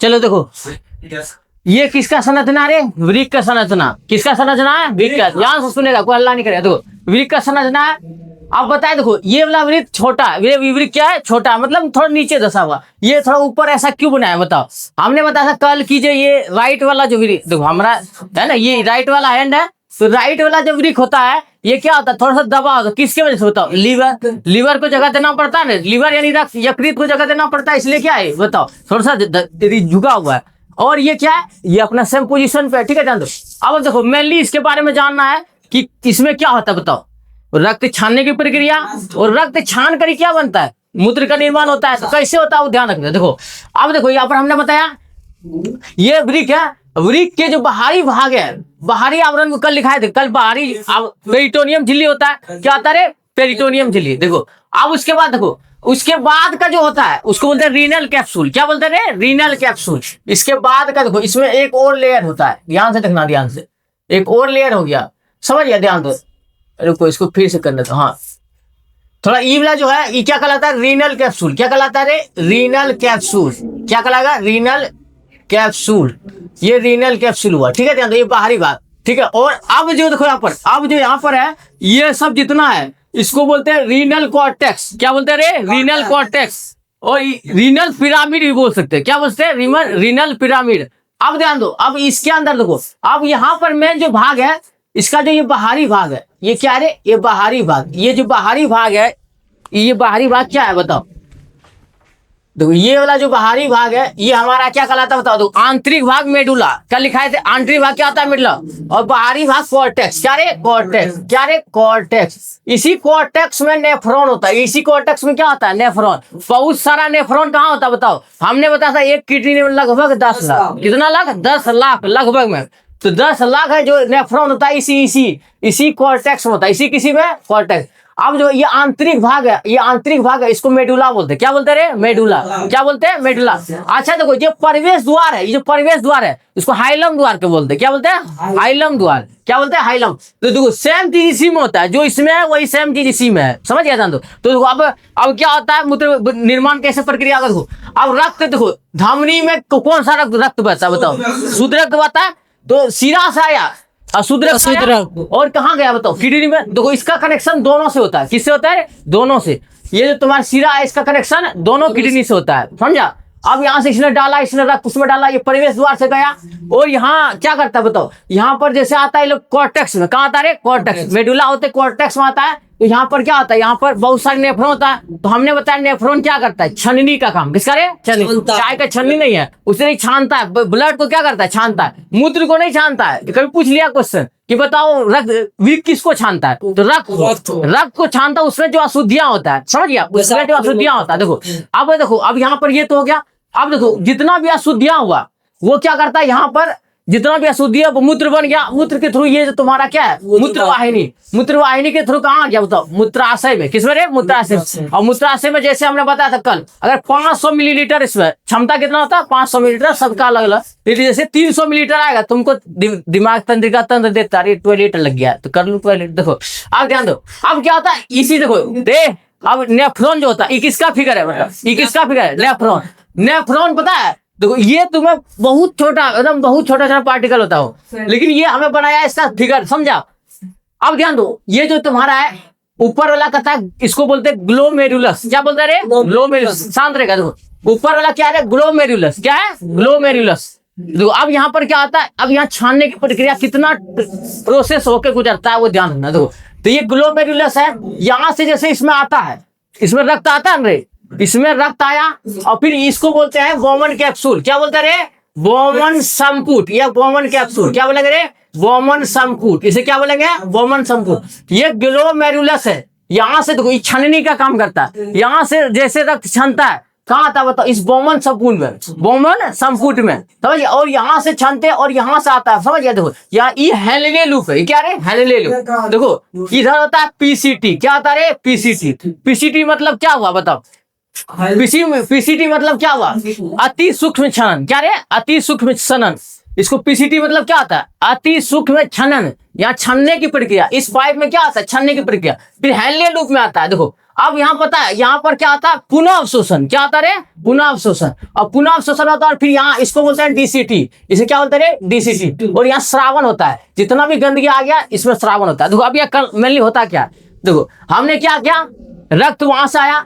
चलो देखो, ये किसका संरचना रे? वृक्क का संरचना। किसका संरचना है? वृक्क का। ध्यान से सुनेगा, कोई हल्ला नहीं करेगा। देखो वृक्क का संरचना है। आप बताए, देखो ये वाला वृक्क छोटा, ये वृक्क क्या है? छोटा, मतलब थोड़ा नीचे धसा हुआ। ये थोड़ा ऊपर ऐसा क्यों बनाया बताओ? हमने बताया था कल की जो ये राइट वाला जो वृक्क, देखो हमारा है ना, ये राइट वाला हैंड है, तो राइट वाला जो वृक्क होता है ये क्या होता है? थोड़ा सा दबा होता है। किसके वजह से होता है? लीवर को जगह देना पड़ता है ना, लीवर यानी रक्त, यकृत को जगह देना पड़ता है, इसलिए क्या है बताओ, थोड़ा सा झुका हुआ है। और ये क्या है? ये अपना सेम पोजीशन पे है, ठीक है, जान दो। अब देखो मेनली इसके बारे में जानना है कि इसमें क्या होता है बताओ। रक्त छानने की प्रक्रिया, और रक्त छान कर क्या बनता है? मूत्र का निर्माण होता है। तो कैसे होता है वो ध्यान रखना। देखो अब देखो यहाँ पर हमने बताया ये वृक्क है, वृक्क के जो बाहरी भाग है, बाहरी आवरण को कल लिखाए थे, कल बाहरी पेरिटोनियम झिल्ली होता है। क्या होता है? पेरिटोनियम झिल्ली। देखो अब उसके बाद देखो, उसके बाद का जो होता है उसको बोलते हैं रीनल कैप्सूल। क्या बोलते हैं? Renal capsule. इसके बाद का देखो, इसमें एक और लेयर होता है, ध्यान से देखना, ध्यान से। एक और लेयर हो गया, समझ गया? ध्यान दो, रुको इसको फिर से करने दो। हाँ, थोड़ा ई वाला जो है ये क्या कहलाता है? Renal capsule. क्या कहलाता है रे? Renal capsule. क्या कहलाएगा? Renal capsule. ये रीनल कैप्सूल हुआ, ठीक है, ध्यान दो, ये बाहरी भाग, ठीक है। और अब जो देखो यहाँ पर, अब जो यहाँ पर है ये सब जितना है इसको बोलते हैं रीनल कॉर्टेक्स। क्या बोलते हैं रे? Renal cortex. और रीनल पिरामिड भी बोल सकते हैं। क्या बोलते हैं? Renal pyramid. अब ध्यान दो, अब इसके अंदर देखो, अब यहाँ पर मेन जो भाग है इसका, जो ये बाहरी भाग है, ये क्या है? ये बाहरी भाग। ये जो बाहरी भाग है, ये बाहरी भाग क्या है बताओ? देखो ये वाला जो बाहरी भाग है ये हमारा क्या कहलाता है बताओ? देखो आंतरिक भाग मेडुला। क्या लिखा है? आंतरिक भाग क्या होता है? मेडुला। और बाहरी भाग कॉर्टेक्स। क्या रे? कॉर्टेक्स। क्या रे? कॉर्टेक्स। इसी कॉर्टेक्स में नेफ्रॉन होता है। इसी कॉर्टेक्स में क्या होता है? नेफ्रॉन। बहुत सारा नेफ्रॉन कहाँ होता है बताओ? हमने बताया था एक किडनी में लगभग 10 लाख। कितना लाख? 10 लाख लगभग में। तो 10 लाख है जो नेफ्रॉन होता है, इसी कॉर्टेक्स में होता है। इसी किसी में कॉर्टेक्स। अब जो ये आंतरिक भाग है, ये आंतरिक भाग है, इसको मेडुला बोलते हैं। क्या बोलते हैं? मेडुला। क्या बोलते हैं? मेडुला। अच्छा देखो, ये प्रवेश द्वार है, ये जो प्रवेश द्वार है इसको हाइलम द्वार के बोलते हैं। क्या बोलते हैं? हाइलम द्वार। क्या बोलते हैं? हाइलम। तो देखो सेम चीज इसी में होता है, जो इसमें है वही सेम चीज इसी में है, समझ गया जान दो। तो देखो अब क्या होता है? मूत्र निर्माण कैसे प्रक्रिया का देखो। अब रक्त देखो, धमनी में कौन सा रक्त बहता है बताओ? शुद्ध रक्त बहता है। तो सिरा से आया अशुद्ध रक्त, और कहाँ गया बताओ? किडनी में। देखो इसका कनेक्शन दोनों से होता है। किससे होता है? दोनों से। ये जो तुम्हारा सिरा है इसका कनेक्शन दोनों किडनी से होता है, समझा? अब यहाँ से इसने डाला, इसने रक्त उसमें डाला, ये प्रवेश द्वार से गया, और यहाँ क्या करता है बताओ? यहाँ पर जैसे आता है लोग कॉर्टेक्स में। कहाँ आता है? कॉर्टेक्स। मेडुला होते कॉर्टेक्स में आता है। तो यहाँ पर क्या होता है? यहाँ पर बहुत सारे नेफ्रॉन होता है। तो हमने बताया नेफ्रॉन क्या करता है? छननी का काम। किसका रे? छननी। चाय का छननी नहीं है, उसे नहीं छानता है। ब्लड को क्या करता है? छानता है। मूत्र को नहीं छानता है। कभी पूछ लिया क्वेश्चन कि बताओ रक्त वृक्क किसको छानता है? तो रक्त को छानता है, उसमें जो अशुद्धियां होता है, समझ गया? उसमें जो अशुद्धियां होता है। देखो अब यहाँ पर ये तो हो गया। अब देखो जितना भी अशुद्धियां हुआ वो क्या करता है? यहाँ पर जितना भी अशुद्धि है वो मूत्र बन गया। मूत्र के थ्रू ये जो तुम्हारा क्या है? मूत्रवाहिनी के थ्रू कहाँ गया बताओ? मूत्राशय में। किसमें रे? मूत्राशय। और मूत्राशय में जैसे हमने बताया था कल, अगर 500 मिलीलीटर, इसमें क्षमता कितना होता है? 500 मिलीलीटर, सबका अलग अलग। जैसे 300 मिलीलीटर आएगा, तुमको दिमाग तंत्रिका तंत्र देता है 2 लीटर लग गया तो कर लू 2 लीटर। देखो अब ध्यान दो, अब क्या होता है? इसी देखो दे, अब नेफ्रॉन जो होता है, ये किसका फिगर है मतलब? ये किसका फिगर है? नेफ्रॉन। नेफ्रॉन पता है? देखो ये तुम्हें बहुत छोटा, एकदम बहुत छोटा छोटा पार्टिकल होता हो, लेकिन ये हमें बनाया इसका फिगर, समझा? अब ध्यान दो, ये जो तुम्हारा है ऊपर वाला कहता है, इसको बोलते हैं ग्लोमेरुलस। क्या बोलते हैं रे? ग्लोमेरुलस। शांत रहेगा। देखो ऊपर वाला क्या है? ग्लोमेरुलस। क्या है? ग्लोमेरुलस। देखो अब यहाँ पर क्या आता है? अब यहाँ छानने की प्रक्रिया कितना प्रोसेस होकर गुजरता है वो ध्यान रखना। देखो तो ये ग्लोमेरुलस है, यहाँ से जैसे इसमें आता है, इसमें रक्त आता है रे, इसमें रक्त आया, और फिर इसको बोलते हैं बोमन कैप्सूल। क्या बोलते हैं रे? बोमन संपुट या बोमन कैप्सूल। क्या बोलेंगे रे? बोमन संपुट। इसे क्या बोलेंगे? बोमन संपुट। ये ग्लोमेरुलस है, यहाँ से देखो ये छननी का काम करता है। यहाँ से जैसे रक्त छनता है, कहाँ आता बताओ? इस बोमन संपुट में, बोमन संपुट में, समझिए? और यहाँ से छनते और यहाँ से आता है, समझिए? देखो यहाँ ये हेलेले लूप है। क्या रे? हेलेले लूप। देखो इधर होता है पीसीटी। क्या होता है रे? पीसीटी। पीसीटी मतलब क्या हुआ बताओ? पीसीटी मतलब क्या हुआ? अति सूक्ष्म छनन। क्या रे? अति सूक्ष्म छनन। इसको पीसीटी मतलब क्या आता है? अति सूक्ष्म छनन, यहाँ छनने की प्रक्रिया। इस पाइप में क्या आता है? छनने की प्रक्रिया। फिर हेनले लूप में आता है। देखो अब यहाँ पता है यहाँ पर क्या आता है, पुनः अवशोषण। क्या आता है रे, पुनः अवशोषण। और पुनः अवशोषण होता है और फिर यहाँ इसको बोलते हैं डीसीटी। इसे क्या बोलते हैं, डीसीटी। और यहाँ श्रावण होता है, जितना भी गंदगी आ गया इसमें श्रावण होता है। देखो अब यह मेनली होता क्या, देखो हमने क्या किया, रक्त वहां से आया,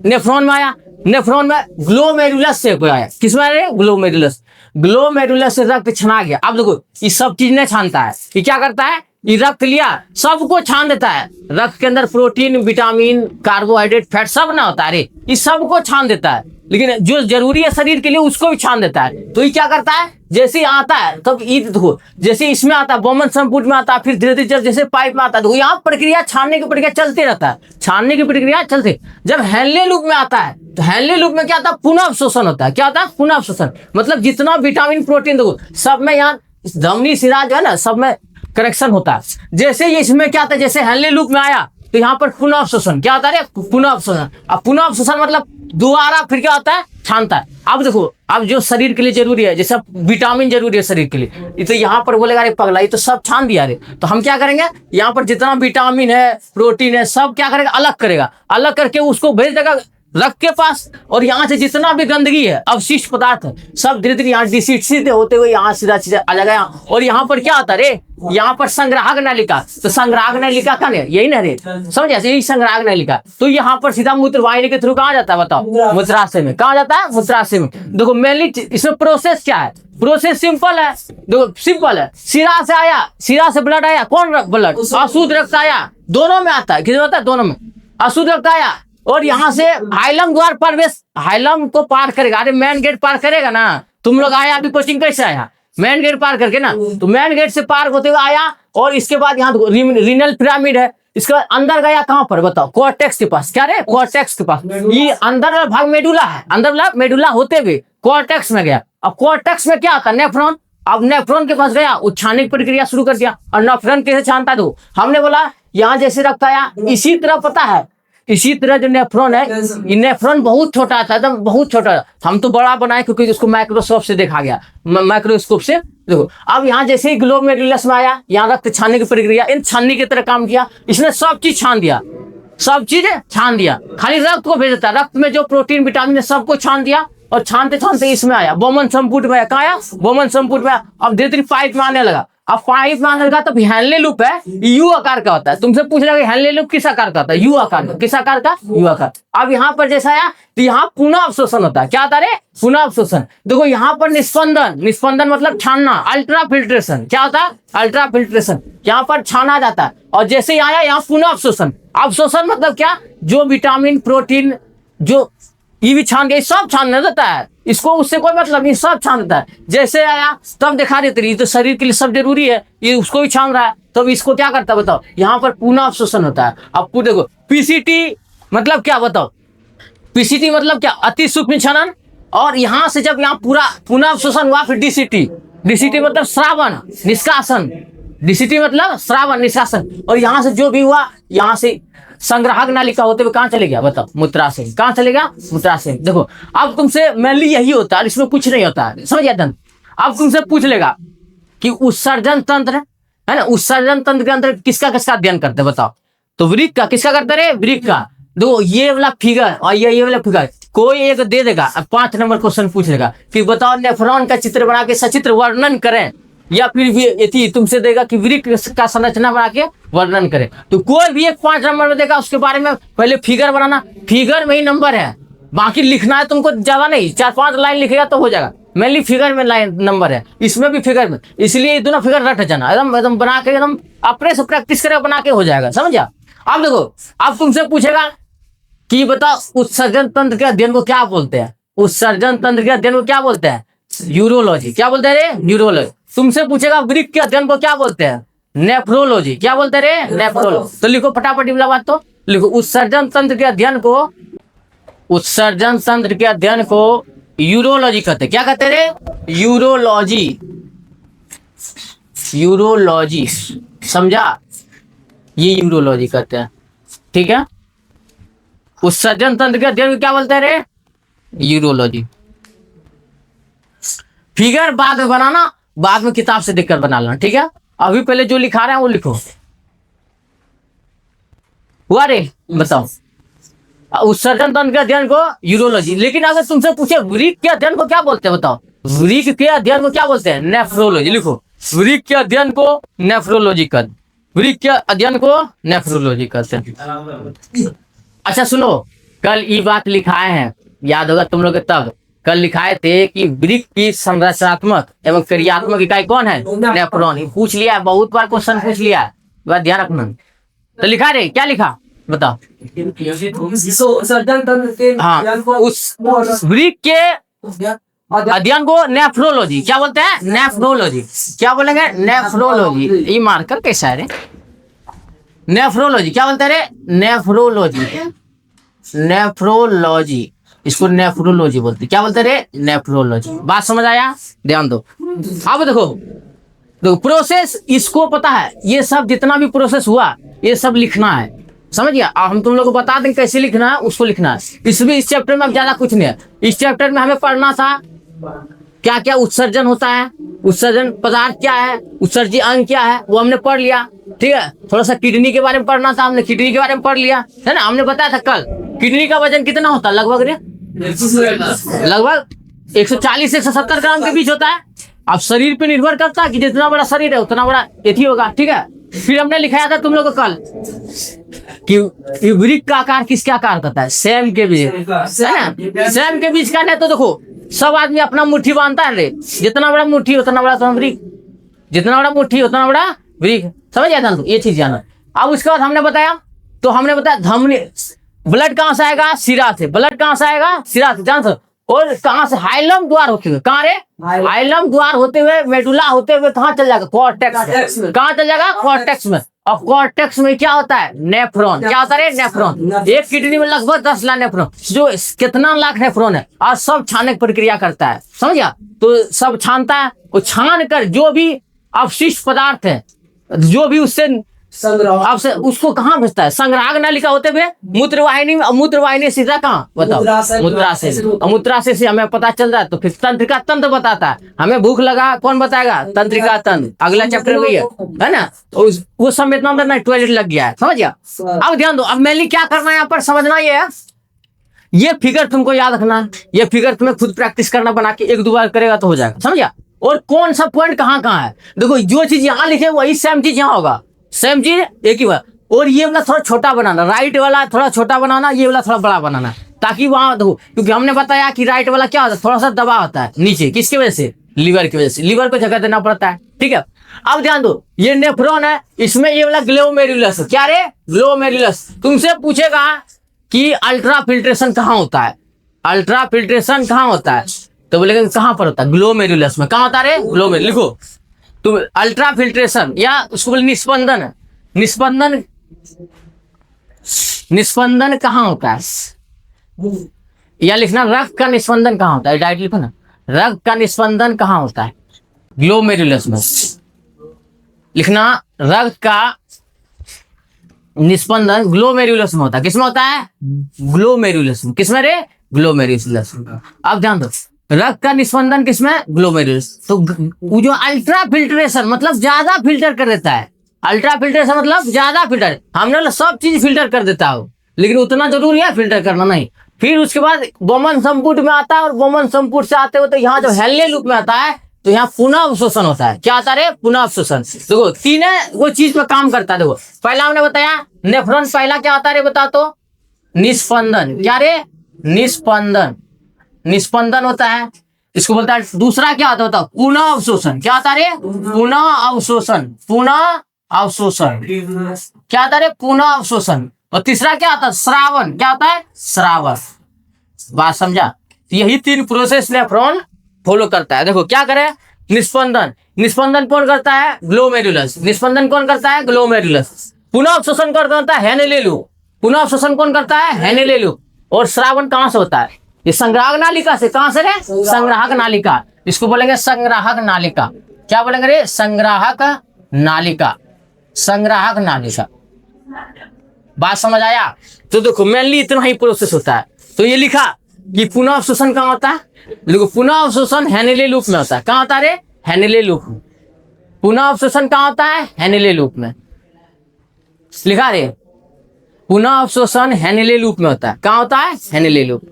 नेफ्रॉन में आया, नेफ्रॉन में ग्लोमेरुलस से कोई आया, किसमें आया, ग्लोमेरुलस। ग्लोमेरुलस से रक्त छना गया। अब देखो ये सब चीज नहीं छानता है, ये क्या करता है, ये रक्त लिया सबको छान देता है। रक्त के अंदर प्रोटीन, विटामिन, कार्बोहाइड्रेट, फैट सब ना होता है रे, ये सबको छान देता है। लेकिन जो जरूरी है शरीर के लिए उसको भी छान देता है। तो ये क्या करता है, जैसे ही आता है तब ये देखो, जैसे इसमें आता है बोमन संपुट में आता है, फिर धीरे धीरे जैसे पाइप में आता है, तो यहाँ प्रक्रिया छानने की प्रक्रिया चलते रहता है, छानने की प्रक्रिया चलते। जब हेनले लूप में आता है तो हेनले लूप में क्या आता है, पुनः अवशोषण होता है। क्या होता है, पुनः अवशोषण। मतलब जितना विटामिन, प्रोटीन देखो सब में यहाँ धमनी शिरा जो है ना सब में करेक्शन होता है। जैसे ये इसमें क्या आता है, जैसे हेनले लूप में आया तो यहाँ पर पुनः अवशोषण। क्या होता है, पुनः अवशोषण। अब पुनः अवशोषण मतलब दोबारा फिर क्या होता है, छानता है। अब देखो अब जो शरीर के लिए जरूरी है, जैसे विटामिन जरूरी है शरीर के लिए, ये तो यहाँ पर बोलेगा अरे पगला ये तो सब छान दिया रे, तो हम क्या करेंगे, यहाँ पर जितना विटामिन है, प्रोटीन है, सब क्या करेगा, अलग करेगा। अलग करके उसको भेज देगा रक्त के पास। और यहाँ से जितना भी गंदगी है, अवशिष्ट पदार्थ है, सब धीरे धीरे यहाँ डिसीट होते हुए यहाँ सीधा सीधा आ जाएगा यहाँ। और यहाँ पर क्या आता है रे, यहाँ पर संग्राहक नलिका। तो संग्राहक नलिका का नहीं, यही ना रे, समझ, यही संग्राहक नलिका। तो यहाँ पर सीधा मूत्र वाहिनी के थ्रू कहाँ जाता है, बताओ, मूत्राशय में। कहाँ जाता है, मूत्राशय में। देखो मेनली इसमें प्रोसेस क्या है, प्रोसेस सिंपल है। देखो सिंपल है, शिरा से आया, शिरा से ब्लड आया, कौन ब्लड, अशुद्ध रक्त आया, दोनों में आता है, किसमें आता है, दोनों में। अशुद्ध रक्त आया और यहाँ से हाइलम द्वार प्रवेश, हाइलम को पार करेगा। अरे मेन गेट पार करेगा ना, तुम लोग आया अभी कोचिंग कैसे आया, मेन गेट पार करके ना, तो मेन गेट से पार होते हुए आया। और इसके बाद यहाँ रीनल पिरामिड है, इसके बाद अंदर गया कहाँ पर, बताओ, कॉर्टेक्स के पास। क्या रे, कॉर्टेक्स के पास। ये अंदर वाला भाग मेडुला है, अंदर वाला मेडुला होते हुए कॉर्टेक्स में गया। अब कॉर्टेक्स में क्या आता है, नेफ्रॉन। अब नेफ्रॉन के पास गया, वो छानने की प्रक्रिया शुरू कर दिया। और नेफ्रॉन कैसे छानता है, हमने बोला यहाँ जैसे रखता आया, इसी तरह पता है, इसी तरह जो नेफ्रॉन है, ये नेफ्रॉन बहुत छोटा था, एकदम बहुत छोटा। हम तो बड़ा बनाए क्योंकि उसको माइक्रोस्कोप से देखा गया, माइक्रोस्कोप से। देखो अब यहाँ जैसे ही ग्लोमेरुलस में आया, यहाँ रक्त छानने की प्रक्रिया, इन छाननी की तरह काम किया, इसने सब चीज छान दिया, सब चीजें छान दिया, खाली रक्त को भेज देता। रक्त में जो प्रोटीन, विटामिन है, सबको छान दिया। और छानते छानते इसमें आया, बोमन संपुट में। कहाँ आया, बोमन संपुट में। अब धीरे धीरे पाइप में आने लगा। अब पाइप में आने लगा तो हेनले लूप है, यू आकार का होता है। तुमसे पूछ रहा है हेनले लूप किस आकार का होता है, यू आकार का। किस आकार का, यू आकार। अब यहाँ पर जैसा आया तो यहाँ पुनः अवशोषण होता है। क्या होता है, पुनः अवशोषण। देखो यहाँ पर निस्पंदन, निस्पंदन मतलब छानना, अल्ट्रा फिल्ट्रेशन। क्या होता है, अल्ट्रा फिल्ट्रेशन। यहाँ पर छाना जाता है। और जैसे ही आया यहाँ पुनः अवशोषण। अवशोषण मतलब क्या, जो विटामिन, प्रोटीन, जो ये भी छान गया, सब छान देता है, इसको उससे कोई मतलब नहीं, सब छान देता है। जैसे आया तब दिखा देते रही, तो शरीर के लिए सब जरूरी है, ये उसको भी छान रहा है। तब इसको क्या करता है, बताओ, यहाँ पर पुनः अवशोषण होता है। अब देखो पीसीटी मतलब क्या, बताओ, पीसीटी मतलब क्या, अति सूक्ष्म छनन। और यहाँ से जब यहाँ पूरा पुनः अवशोषण हुआ, फिर डीसीटी, डीसीटी मतलब श्रावण निष्कासन, डीसीटी मतलब श्रावण निष्कासन। और यहाँ से जो भी हुआ, यहाँ से संग्राहक नालिका होते हुए कहाँ चले गया, बताओ, मूत्राशय। कहाँ चलेगा, मूत्राशय। देखो अब तुमसे मेनली यही होता है, इसमें कुछ नहीं होता है, समझ गया। अब तुमसे पूछ लेगा कि उत्सर्जन तंत्र है ना, उत्सर्जन तंत्र के अंदर किसका किसका अध्ययन करते हैं, बताओ। तो वृक्क का, किसका करते रहे, वृक्क का। देखो ये वाला फिगर और ये वाला फिगर कोई एक दे देगा, 5 नंबर क्वेश्चन पूछ लेगा कि बताओ नेफ्रॉन का चित्र बना के सचित्र वर्णन करें, या फिर भी यदि तुमसे देगा कि वृक्क का संरचना बना के वर्णन करें। तो कोई भी एक 5 नंबर में देगा, उसके बारे में पहले फिगर बनाना, फिगर में ही नंबर है, बाकी लिखना है तुमको ज्यादा नहीं, 4-5 लाइन लिखेगा तो हो जाएगा। मेनली फिगर में लाइन नंबर है, इसमें भी फिगर में, इसलिए ये दोनों फिगर रट जाना, एकदम एकदम बना के, एकदम अपने से प्रैक्टिस करे बना के हो जाएगा, समझा। अब देखो अब तुमसे पूछेगा कि बताओ उत्सर्जन तंत्र के अध्ययन को क्या बोलते हैं, उत्सर्जन तंत्र के अध्ययन को क्या बोलते हैं, यूरोलॉजी। क्या बोलते हैं रे, न्यूरोलॉजी। तुमसे पूछेगा वृक्क के अध्ययन को क्या बोलते हैं, नेफ्रोलॉजी। क्या बोलते हैं रे, नेफ्रोलॉजी। तो लिखो फटाफट वाला बात, तो लिखो उत्सर्जन तंत्र के अध्ययन को, उत्सर्जन तंत्र के अध्ययन को यूरोलॉजी कहते हैं। क्या कहते हैं रे, यूरोलॉजी, यूरोलॉजी, समझा, ये यूरोलॉजी कहते हैं, ठीक है। उत्सर्जन तंत्र के अध्ययन को क्या बोलते हैं रे, यूरोलॉजी। फिगर बाद में बनाना, बाद में किताब से देखकर बना लेना, ठीक है। अभी पहले जो लिखा रहे हैं वो लिखो। हुआ रे, बताओ। उत्सर्जन तंत्र के अध्ययन को यूरोलॉजी। लेकिन अगर तुमसे पूछे वृक्क के अध्ययन को क्या बोलते हैं बताओ, वृक्क के अध्ययन को क्या बोलते हैं, नेफ्रोलॉजी। लिखो वृक्क के अध्ययन को नेफ्रोलॉजी कर, वृक्क के अध्ययन को नेफ्रोलॉजी करते हैं। अच्छा सुनो, कल ये बात लिखाए हैं, याद होगा तुम लोग के, तब कल लिखाए थे कि वृक्क की संरचनात्मक एवं क्रियात्मक इकाई कौन है, नेफ्रॉन। पूछ लिया है, बहुत बार क्वेश्चन पूछ लिया है, बात ध्यान रखना। तो लिखा रे, क्या लिखा बताओ। हाँ, उस वृक्क के अध्ययन को नेफ्रोलॉजी क्या बोलते हैं, नेफ्रोलॉजी। क्या बोलेंगे, नेफ्रोलॉजी। ये मार्कर कैसा है रे, नेफ्रोलॉजी क्या बोलते हैं रे, नेफ्रोलॉजी, नेफ्रोलॉजी, इसको नेफ्रोलॉजी बोलते हैं। क्या बोलते हैं रे, नेफ्रोलॉजी। बात समझ आया, ध्यान दो। अब देखो प्रोसेस, इसको पता है, ये सब जितना भी प्रोसेस हुआ ये सब लिखना है, समझ गया। हम तुम लोग को बता दें कैसे लिखना है, उसको लिखना है। इसमें इस चैप्टर में अब ज्यादा कुछ नहीं है। इस चैप्टर में हमें पढ़ना था क्या क्या उत्सर्जन होता है, उत्सर्जन पदार्थ क्या है, उत्सर्जी अंग क्या है, वो हमने पढ़ लिया, ठीक है। थोड़ा सा किडनी के बारे में पढ़ना था, हमने किडनी के बारे में पढ़ लिया, है ना। हमने बताया था कल किडनी का वजन कितना होता है, लगभग 140 से 170 ग्राम के बीच होता है। अब शरीर पे निर्भर करता है कि जितना बड़ा शरीर है उतना बड़ा एथी होगा, ठीक है। फिर हमने लिखाया था तुम लोग को कल कि वृक्क का आकार किसके आकार करता है, सेम के बीच, है ना। सेम के बीच का नहीं तो देखो सब आदमी अपना मुट्ठी बांधता है रे, जितना बड़ा मुट्ठी उतना बड़ा तो वृक्क, जितना बड़ा मुट्ठी उतना बड़ा वृक्क, समझ गया था, ये चीज जाना। अब उसके बाद हमने बताया, तो हमने बताया धमनी, ब्लड कहाँ से आएगा, सिरा से, ब्लड कहाँ से आएगा, सिरा से, जान। और कहाँ से, हाइलम द्वार होते हुए, कहाँ रे, हाइलम द्वार होते हुए, मेडुला होते हुए कहाँ चल जाएगा, कॉर्टेक्स में। कहाँ चल जाएगा, कॉर्टेक्स में। और कॉर्टेक्स में क्या होता है, नेफ्रॉन। क्या होता है, नेफ्रॉन। एक किडनी में लगभग 10 लाख नेफ्रॉन, जो कितना लाख नेफ्रॉन है, और सब छानने की प्रक्रिया करता है, समझ गया। तो सब छानता है, वो छान कर जो भी अवशिष्ट पदार्थ है, जो भी उससे संग्रह से उसको कहाँ भेजता है, संग्राहक नालिका होते हुए मूत्रवाहिनी में। मूत्रवाहिनी सीधा कहाँ बताओ, मूत्राशय से। मूत्राशय से हमें पता चल रहा है, तो फिर तंत्रिका तंत्र बताता है। हमें भूख लगा, कौन बताएगा, तंत्रिका तंत्र, अगला चैप्टर में है ना। तो वो सब इतना अंदर टॉयलेट लग गया है, समझ गया। अब ध्यान दो, अब मेनली क्या करना है यहाँ पर, समझना ये है, ये फिगर तुमको याद रखना, ये फिगर तुम्हें खुद प्रैक्टिस करना, बना के 1-2 बार करेगा तो हो जाएगा, समझ गया। और कौन सा पॉइंट कहाँ कहाँ है, देखो जो चीज यहाँ लिखे वही सेम चीज यहाँ होगा, सेम चीज एक ही बार। और ये वाला थोड़ा छोटा बनाना, राइट वाला थोड़ा छोटा बनाना, ये वाला थोड़ा बड़ा बनाना, ताकि वहां देखो, क्योंकि हमने बताया कि राइट वाला क्या होता है, थोड़ा सा दबाव होता है नीचे, किसकी वजह से, लीवर की वजह से, लीवर को जगह देना पड़ता है, ठीक है। अब ध्यान दो, ये नेफ्रॉन है, इसमें ये वाला ग्लोमेरुलस, क्या रे, ग्लोमेरुलस। तुमसे पूछेगा कि अल्ट्रा फिल्ट्रेशन कहाँ होता है, अल्ट्रा फिल्ट्रेशन कहाँ होता है, तो बोलेंगे कहाँ पर होता है, ग्लोमेरुलस में। कहाँ होता है रे, ग्लोमेरुलस। लिखो तुम अल्ट्रा फिल्ट्रेशन, या उसको बोले निस्पंदन, निस्पंदन, निस्पंदन कहाँ होता है, या लिखना रक्त का निस्पंदन कहाँ होता है, डायरेक्ट लिखो ना, रक्त का निस्पंदन कहाँ होता है, ग्लोमेरुलस में। लिखना रक्त का निस्पंदन ग्लोमेरुलस में होता है, किसमें होता है, ग्लोमेरुलस में। किसमें रे, ग्लोमेरुलस। अब ध्यान दो, रक्त का निस्पंदन किसमें, ग्लोमेरुलस। तो वो जो अल्ट्रा फिल्ट्रेशन मतलब ज्यादा फिल्टर कर देता है, अल्ट्रा फिल्ट्रेशन मतलब ज्यादा फिल्टर, हमने सब चीज फिल्टर कर देता हो, लेकिन उतना जरूरी है फिल्टर करना नहीं। फिर उसके बाद बोमन संपुट में आता है, और बोमन संपुट से आते हुए तो यहाँ जो हेनले लूप में आता है, तो यहाँ पुनः अवशोषण होता है। क्या आता है, पुनः अवशोषण। देखो तीन वो चीज पे काम करता है। देखो पहला हमने बताया नेफ्रॉन, पहला क्या आता है बता तो, निस्पंदन। क्या रे, निस्पंदन, निस्पंदन होता है, इसको बोलता है। दूसरा क्या आता है, पुनः अवशोषण। क्या आता है, पुनः अवशोषण, पुनः अवशोषण। क्या आता है, पुनः अवशोषण। और तीसरा क्या आता है, श्रावण। क्या आता है, श्रावण। बात समझा। यही 3 प्रोसेस नेफ्रॉन फॉलो करता है। देखो क्या करे, निस्पंदन, निस्पंदन कौन करता है, ग्लोमेरुलस। निस्पंदन कौन करता है, ग्लोमेरुलस। पुनः अवशोषण कौन करता है, हेनेले लूप। पुनः अवशोषण कौन करता है, हेनेले लूप। और श्रावण कहां से होता है, ये संग्राहक नालिका से। कहां से रे, संग्राहक नालिका। इसको बोलेंगे संग्राहक नालिका। क्या बोलेंगे रे, संग्राहक नालिका, संग्राहक नालिका। बात समझ आया। तो देखो मेनली इतना ही प्रोसेस होता है। तो ये लिखा कि पुनः अवशोषण कहाँ होता है, देखो पुनः अवशोषण हेनेले लूप में होता है। कहाँ होता है रे, हेनेले लूप में। पुनः अवशोषण कहाँ होता है, हेनेले लूप में लिखा रे। पुनः अवशोषण हेनले लूप में होता है। कहाँ होता है? Henle loop.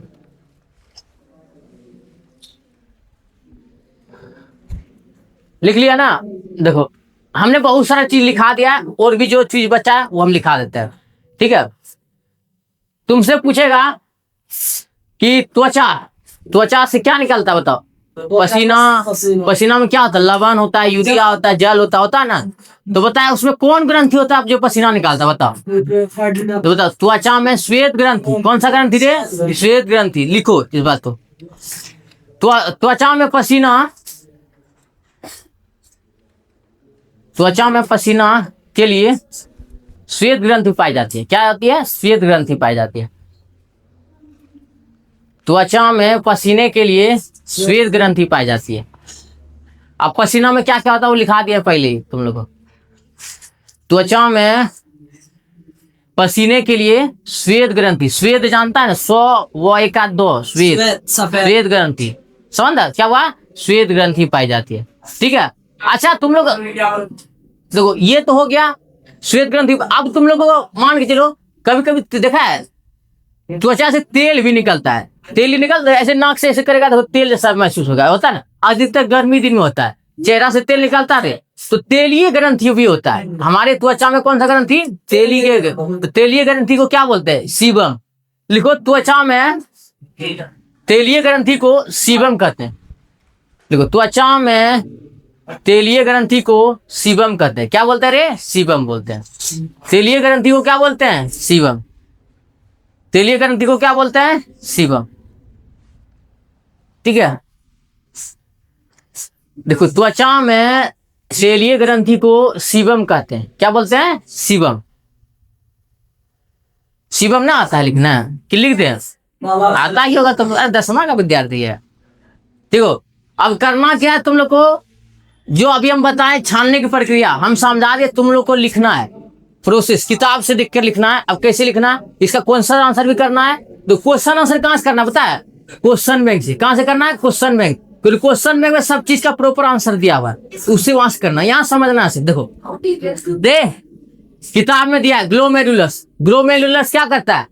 लिख लिया ना? देखो हमने बहुत सारा चीज लिखा दिया है, और भी जो चीज बचा है वो हम लिखा देते हैं। ठीक है, तुमसे पूछेगा कि त्वचा से क्या निकलता है बताओ? पसीना। पसीना में क्या होता है? लवण होता है, यूरिया होता है, जल होता है ना। तो बताए उसमें कौन ग्रंथि होता है जो पसीना निकालता है? बताओ। तो बताओ त्वचा में श्वेत ग्रंथि। कौन सा ग्रंथि रे? श्वेत ग्रंथि। लिखो इस बात को। त्वचा में पसीना के लिए श्वेत ग्रंथि पाई जाती है। क्या होती है? श्वेत ग्रंथि पाई जाती है। त्वचा में पसीने के लिए श्वेत ग्रंथि पाई जाती है। अब पसीना में क्या क्या होता है वो लिखा दिया पहले ही तुम लोग को। त्वचा में पसीने के लिए श्वेत ग्रंथि, श्वेत जानता है ना? 100 श्वेत ग्रंथि। समझ क्या हुआ? श्वेत ग्रंथि पाई जाती है। ठीक है, अच्छा तुम लोग देखो ये तो हो गया श्वेत ग्रंथि। अब तुम लोगों को मान के चलो, कभी कभी देखा है त्वचा से तेल भी निकलता है। तेल ही निकलता है, ऐसे नाक से ऐसे करेगा तो तेल जैसा महसूस होगा, होता है ना। अधिकतर गर्मी दिन में होता है, चेहरा से तेल निकलता है, तो तेलीय ग्रंथि भी होता है हमारे त्वचा में। कौन सा ग्रंथि? तेलीय। तो तेलीय ग्रंथि को क्या बोलते हैं? सीबम। लिखो, त्वचा में तेलीय ग्रंथि को सीबम कहते हैं। देखो त्वचा में तेलीय ग्रंथि को सीबम कहते हैं। क्या बोलते हैं रे? सीबम बोलते हैं। तेलीय ग्रंथि को क्या बोलते हैं? सीबम। तेलीय ग्रंथि को क्या बोलते हैं? सीबम। ठीक है, देखो त्वचा में तेलीय ग्रंथि को सीबम कहते हैं। क्या बोलते हैं? सीबम। सीबम ना आता है लिखना कि लिखते हैं? आता ही होगा, तुम 10वीं का विद्यार्थी है। देखो अब करना क्या है तुम लोग को, जो अभी हम बताएं छानने की प्रक्रिया हम समझा दिए, तुम लोग को लिखना है प्रोसेस, किताब से देख कर लिखना है। अब कैसे लिखना है, इसका क्वेश्चन आंसर भी करना है। तो क्वेश्चन आंसर कहाँ से करना पता है? क्वेश्चन बैंक से। कहाँ से करना है? Question bank. क्वेश्चन बैंक में सब चीज का प्रॉपर आंसर दिया हुआ है, उससे वहां से करना। यहाँ समझना है। देखो दे किताब में दिया है ग्लोमेरुलस। ग्लोमेरुलस क्या करता है?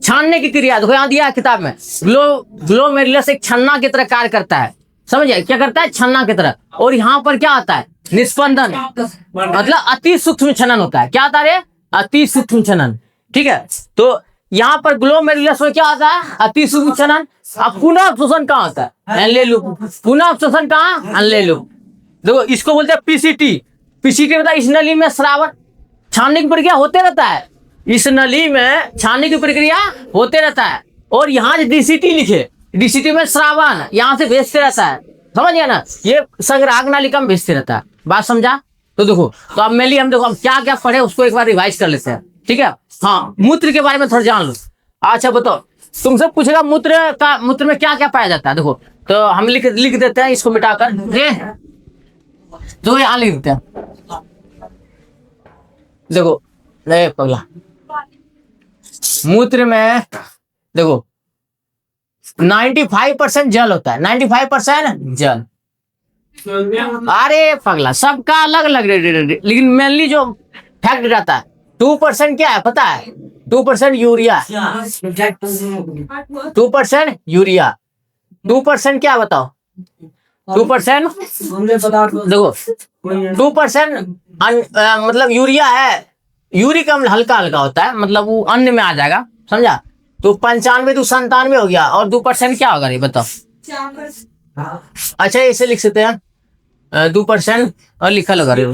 छानने की क्रिया। देखो यहाँ दिया है किताब में, ग्लोमेरुलस एक छन्ना की तरह कार्य करता है। समझिए क्या करता है? छन्ना की तरह। और यहाँ पर क्या आता है? निस्पंदन, मतलब अति सूक्ष्म छनन होता है। क्या आता है? अति सूक्ष्म छनन। ठीक है, तो यहाँ पर ग्लोमेरुलस में क्या आता है? अति सूक्ष्म छनन। अब पुनः अवशोषण कहाँ होता है? Henle loop. पुनः अवशोषण कहाँ? Henle loop. देखो इसको बोलते हैं पीसीटी। पीसीटी मतलब इस नली में श्रावण छानने की प्रक्रिया होते रहता है। इस नली में छानने की प्रक्रिया होते रहता है। और यहाँ डीसीटी लिखे, डीसीटी में श्रावण यहाँ से भेजते रहता है। समझ गया ना? ये संग्राहक नालिका में भेजते रहता है। बात समझा? तो देखो, तो अब मेनली हम देखो हम क्या क्या पढ़े उसको एक बार रिवाइज कर लेते हैं। ठीक है, हाँ मूत्र के बारे में थोड़ा जान लो। अच्छा बताओ, तुमसे पूछेगा मूत्र में क्या क्या पाया जाता है। देखो तो हम लिख देते हैं इसको मिटाकर। तो यहाँ लिख देते हैं। देखो पगला, मूत्र में देखो 95% जल होता है। 95% जल। अरे पगला सबका अलग अलग लेकिन मेनली जो फैक्ट रहता है 2% क्या है पता है? 2% यूरिया। 2% यूरिया। 2% क्या बताओ? 2% देखो 2% मतलब यूरिया है। यूरिक अम्ल हल्का हल्का होता है, मतलब वो अन्न में आ जाएगा। समझा? तो 95 तो 97 हो गया, और 2% क्या होगा? नहीं बताओ। अच्छा ऐसे लिख सकते हैं 2% और लिखा लगा रहे हो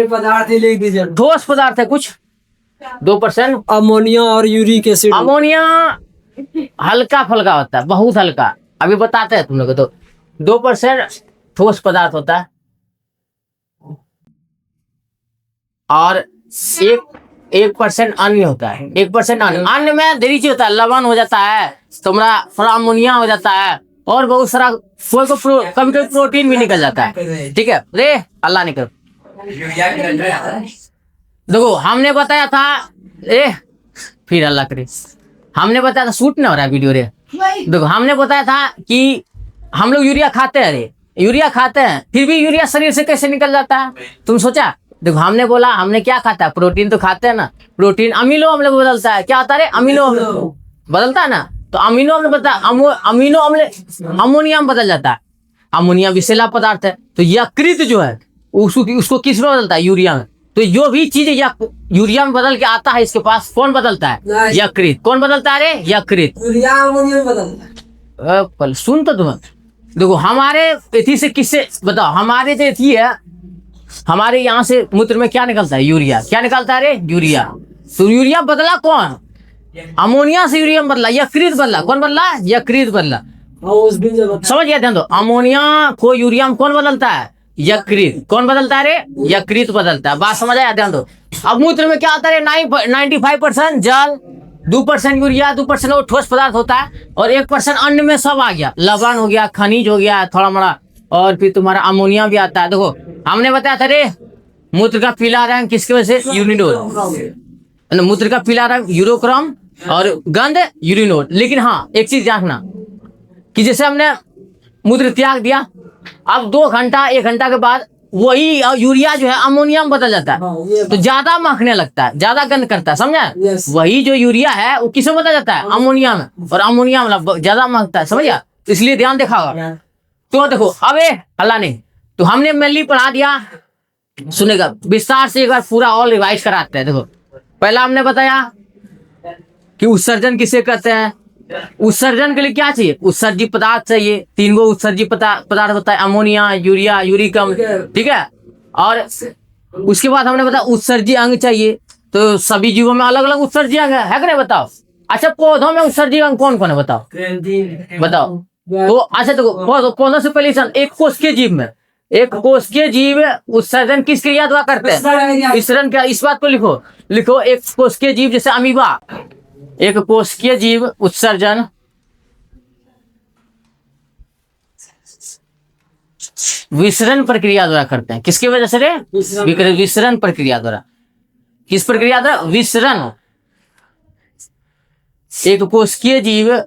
पदार्थ लिख दीजिए। ठोस पदार्थ है कुछ 2%। अमोनिया और यूरिक एसिड। अमोनिया हल्का फल्का होता है, बहुत हल्का। अभी बताते हैं तुम लोग को। तो 2% ठोस पदार्थ होता है, और 1% अन्य होता है। 1% अन्य में देरी चीज होता है, लवण हो जाता है, थोड़ा अमोनिया हो जाता है, और बहुत सारा कभी कभी प्रोटीन भी निकल जाता है। ठीक है रे, अल्लाह नहीं कर। देखो हमने बताया था फिर अल्लाह करे, हमने बताया था शूट ना हो रहा है वीडियो रे। देखो हमने बताया था कि हम लोग यूरिया खाते हैं रे, यूरिया खाते हैं, फिर भी यूरिया शरीर से कैसे निकल जाता है? तुम सोचा? देखो हमने बोला हमने क्या खाता है, प्रोटीन तो खाते हैं ना, प्रोटीन अमीनो अम्ल में बदलता है, क्या होता है रे, अमीनो अम्ल बदलता है ना, तो अमीनो अम्ल बदलता है, अमीनो अम्ल अमोनिया में बदल जाता है, अमोनिया विषैला पदार्थ है, तो यकृत जो है उसको किस में बदलता है, यूरिया में। तो जो भी चीज यूरिया में बदल के आता है इसके पास, कौन बदलता है, यकृत। कौन बदलता है रे, यकृत। सुन तो तुम्हें, देखो हमारे एथी से किससे बताओ, हमारे जो एथी है, हमारे यहाँ से मूत्र में क्या निकलता है, यूरिया। क्या निकलता है रे, यूरिया। तो यूरिया बदला कौन, अमोनिया से यूरिया में बदला, यकृत बदला। कौन बदला, यकृत बदला। समझ गया, ध्यान दो। अमोनिया को यूरिया में कौन बदलता है, यकृत। कौन बदलता है रे, यकृत बदलता है। बात समझ आया, ध्यान दो। अब मूत्र में क्या आता है, 95% जल, 2% यूरिया, 2% वो ठोस पदार्थ होता है, और 1% अन्न में सब आ गया, लवण हो गया, खनिज हो गया थोड़ा मोड़ा, और फिर तुम्हारा अमोनिया भी आता है। देखो हमने बताया था रे, मूत्र का पीला रंग किसकी वजह से, यूरिनोल। मूत्र का पीला रंग यूरोक्रम, और गंध यूरिनोल। लेकिन हाँ एक चीज जानना कि जैसे हमने मूत्र त्याग दिया, अब 2 घंटा 1 घंटा के बाद वही यूरिया जो है अमोनिया में बदल जाता है, तो ज्यादा महकने लगता है, ज्यादा गंध करता है, समझा। वही जो यूरिया है वो किसमें बदल जाता है, अमोनिया में, और अमोनिया मतलब ज्यादा महकता है, समझा। इसलिए ध्यान देखा होगा। तो देखो अब अल्लाह ने, तो हमने मेनली पढ़ा दिया, सुनेगा विस्तार से एक बार पूरा और रिवाइज कराते हैं। देखो पहला हमने बताया कि उत्सर्जन किसे कहते हैं। उत्सर्जन के लिए क्या चाहिए, उत्सर्जी पदार्थ चाहिए। 3 गो उत्सर्जी पदार्थ होता है, अमोनिया, यूरिया, यूरिक अम्ल, ठीक है। और उसके बाद हमने बताया उत्सर्जी अंग चाहिए। तो सभी जीवों में अलग अलग उत्सर्जी अंग है कि नहीं, बताओ। अच्छा पौधों में उत्सर्जी अंग कौन कौन है, बताओ बताओ। तो अच्छा देखो पौधों से पहले एक कोशिकीय जीव में, एक कोशिकीय जीव उत्सर्जन किस क्रिया द्वारा करते हैं, विसरण क्या, इस बात को लिखो। लिखो एक कोशिकीय जीव जैसे अमीबा, एक कोशिकीय जीव उत्सर्जन विसरण प्रक्रिया द्वारा करते हैं। किसकी वजह से रे, विसरण प्रक्रिया द्वारा। किस प्रक्रिया द्वारा, विसरण। एक कोशिकीय जीव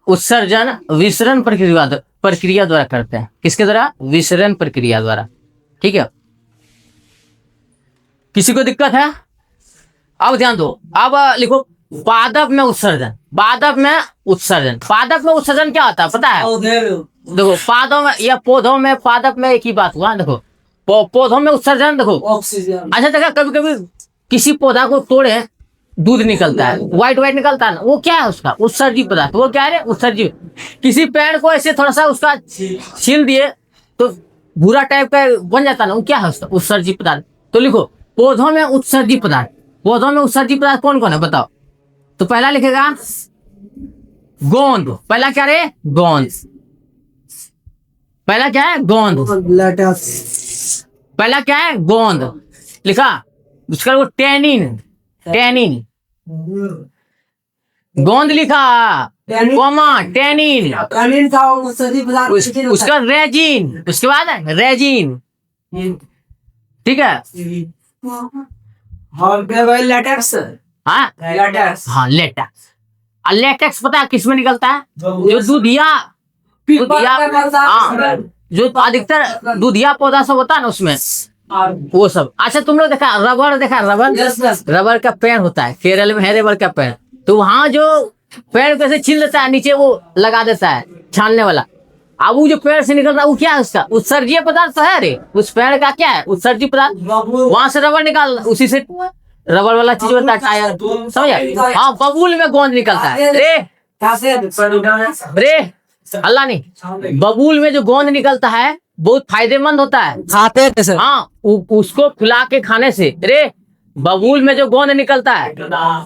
उत्सर्जन विसरण प्रक्रिया द्वारा करते हैं। किसके द्वारा, विसरण प्रक्रिया द्वारा, ठीक है। किसी को दिक्कत है, अब ध्यान दो। अब लिखो पादप में उत्सर्जन। पादप में उत्सर्जन, पादप में उत्सर्जन क्या होता है पता है, देखो पादों में या पौधों में, पादप में एक ही बात हुआ। देखो पौधों में उत्सर्जन, देखो ऑक्सीजन। अच्छा देखा, कभी कभी किसी पौधा को तोड़े दूध निकलता है, व्हाइट निकलता है ना, वो क्या है उसका उत्सर्जी पदार्थ। वो क्या है, उत्सर्जी। किसी पेड़ को ऐसे थोड़ा सा उसका छील दिए तो भूरा टाइप का बन जाता है ना, वो क्या है उसका उत्सर्जी पदार्थ। तो लिखो पौधों में उत्सर्जी पदार्थ। पौधों में उत्सर्जी पदार्थ कौन कौन है बताओ। तो पहला लिखेगा गोंद। पहला क्या रे, गोंद। पहला क्या है, गोंद। पहला क्या है, गोंद लिखा। उसका वो टैनिन, टैनिन गोंद लिखा, कोमा टैनिन। उसका रेजिन, उसके बाद है रेजिन, ठीक है। लेटेक्स, हाँ लेटेक्स। लेटेक्स पता है किसमें निकलता है, जो दूधिया, हाँ जो अधिकतर दूधिया पौधा सब होता है ना उसमें, वो सब। अच्छा तुम लोग देखा रबर, देखा रबर, रबर का पेड़ होता है, केरल में है रबर का पेड़। तो वहां जो पेड़ कैसे छील देता है, नीचे वो लगा देता है छानने वाला। अब वो जो पेड़ से निकलता है वो क्या है, उसका उत्सर्जीय पदार्थ है रे। उस पेड़ का क्या है, उत्सर्जीय पदार्थ। वहां से रबर निकाल, उसी से रबर वाला चीज होता है, टायर, समझ। हाँ बबूल में गोंद निकलता है रे, रे अल्लाह ने, बबूल में जो गोंद निकलता है बहुत फायदेमंद होता है, खाते हैं सर। हाँ उसको फुला के खाने से रे, बबूल में जो गोंद निकलता है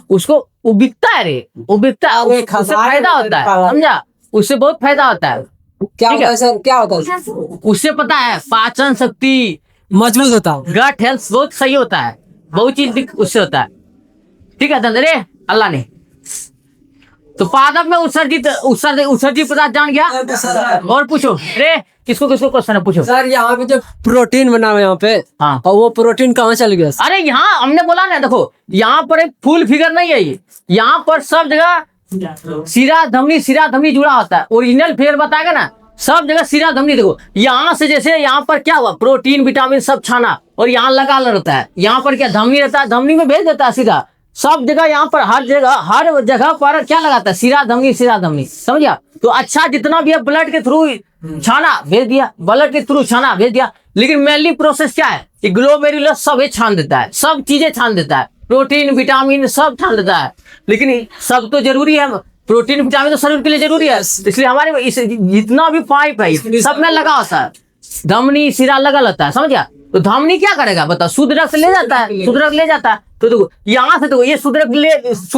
उसको वो बिकता है रे, वो बिकता है, उससे फायदा होता है, समझा। उससे बहुत फायदा होता है। क्या होता है सर, क्या होता है उससे पता है, पाचन शक्ति मजबूत होता है, गट हेल्थ बहुत सही होता है, बहुत चीज उससे होता है, ठीक है रे अल्लाह ने। तो पादप में उत्सर्जित पदार्थ जान गया। और पूछो रे, किसको किसको क्वेश्चन है, पूछो सर। यहाँ पे जो प्रोटीन बना हुआ है यहाँ पे, हाँ, और वो प्रोटीन कहाँ चल गया? अरे यहाँ हमने बोला ना, देखो यहाँ पर एक फुल फिगर नहीं है ये, यहाँ पर सब जगह सिरा धमनी जुड़ा होता है। ओरिजिनल फिगर बताएगा ना, सब जगह सिरा धमनी। देखो यहाँ से जैसे यहाँ पर क्या हुआ, प्रोटीन विटामिन सब छाना, और यहाँ लगा रहता है। यहाँ पर क्या धमनी रहता है, धमनी में भेज देता है सीधा। सब जगह यहाँ पर हर जगह पर क्या लगाता है, सिरा धमनी, समझिया। तो अच्छा जितना भी है ब्लड के थ्रू छाना भेज दिया, ब्लड के थ्रू छाना भेज दिया। लेकिन मेनली प्रोसेस क्या है कि ग्लोमेरुलस सब ये छान देता है, सब चीजें छान देता है, प्रोटीन विटामिन सब छान देता है। लेकिन सब तो जरूरी है, प्रोटीन विटामिन तो शरीर के लिए जरूरी है, इसलिए हमारे इस जितना भी पाइप है सब में लगा होता है, धमनी सिरा लगा रहता है, समझिया। तो धमनी क्या करेगा बताओ, शुद्ध रक्त ले जाता है, शुद्ध रक्त ले जाता है। तो देखो यहाँ से देखो ये शुद्ध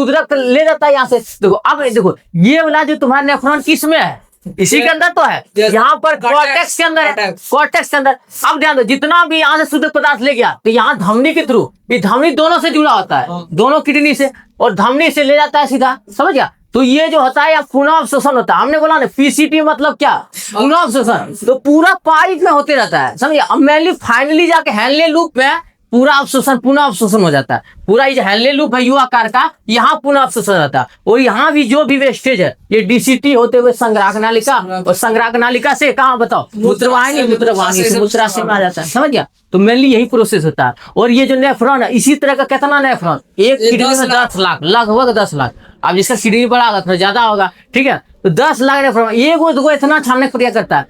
रक्त ले जाता है यहाँ से। देखो अब देखो ये वाला जो तुम्हारा नेफ्रॉन किस में है, इसी के अंदर तो है, यहाँ पर कॉर्टेक्स के अंदर है, कॉर्टेक्स के अंदर। अब ध्यान दो जितना भी यहाँ से शुद्ध पदार्थ ले गया तो यहाँ धमनी के थ्रू, ये धमनी दोनों से जुड़ा होता है, दोनों किडनी से और धमनी से ले जाता है सीधा, समझ गया। तो ये जो होता है या पुनः अवशोषण होता है, हमने बोला ना पीसीटी मतलब क्या, पुनः अवशोषण। तो पूरा पाइप में होते रहता है, समझिए। अब मेनली फाइनली जाके हैंले लूप में पूरा अवशोषण पुनः अवशोषण हो जाता है। पूरा ये जो हैंले लूप है यू आकार का, यहाँ पुनः अवशोषण रहता है। और यहाँ भी जो भी वेस्टेज है ये डीसीटी होते हुए संग्राहक नालिका, और संग्राहक नालिका से कहाँ बताओ, मूत्रवाहिनी से मूत्राशय में आ जाता है, समझ गया। तो मेनली यही प्रोसेस होता है। और ये जो नेफ्रॉन है इसी तरह का कितना नेफ्रॉन, एक किडनी में 10 लाख, लगभग 10 लाख। अब जिसका किडनी बड़ा होगा थोड़ा ज्यादा होगा, ठीक है। तो 10 लाख नेफ्रॉन एक दो इतना छानने की प्रक्रिया करता है।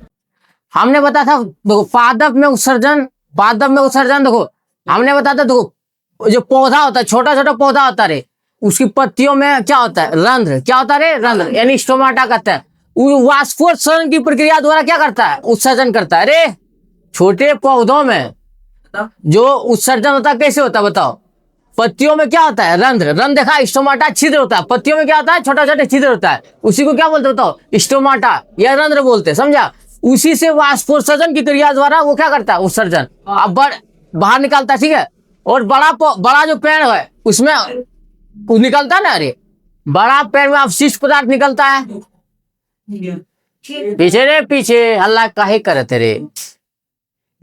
हमने बताया था देखो पादप में उत्सर्जन देखो हमने बताया था, देखो जो पौधा होता है, छोटा छोटा पौधा होता है रे, उसकी पत्तियों में क्या होता है, रंध्र, क्या होता है रे, रंध्र, यानी स्टोमाटा कहता है। वो वाष्पोत्सर्जन की प्रक्रिया द्वारा क्या करता है, उत्सर्जन करता है। रे छोटे पौधों में जो उत्सर्जन होता है कैसे होता है बताओ, पत्तियों में क्या होता है, रंध्र देखा, स्टोमाटा छिद्र होता है, पत्तियों में क्या होता है, छोटा छोटा छिद्र होता है, उसी को क्या बोलते बताओ, स्टोमाटा या रंध्र बोलते हैं, समझा। उसी से वाष्पोत्सर्जन की क्रिया द्वारा वो क्या करता है, उत्सर्जन अब बाहर निकालता है, ठीक है। और बड़ा जो पेड़ है उसमें निकलता है ना, अरे बड़ा पेड़ में अवशिष्ट पदार्थ निकलता है। पीछे हल्ला काहे करते रे,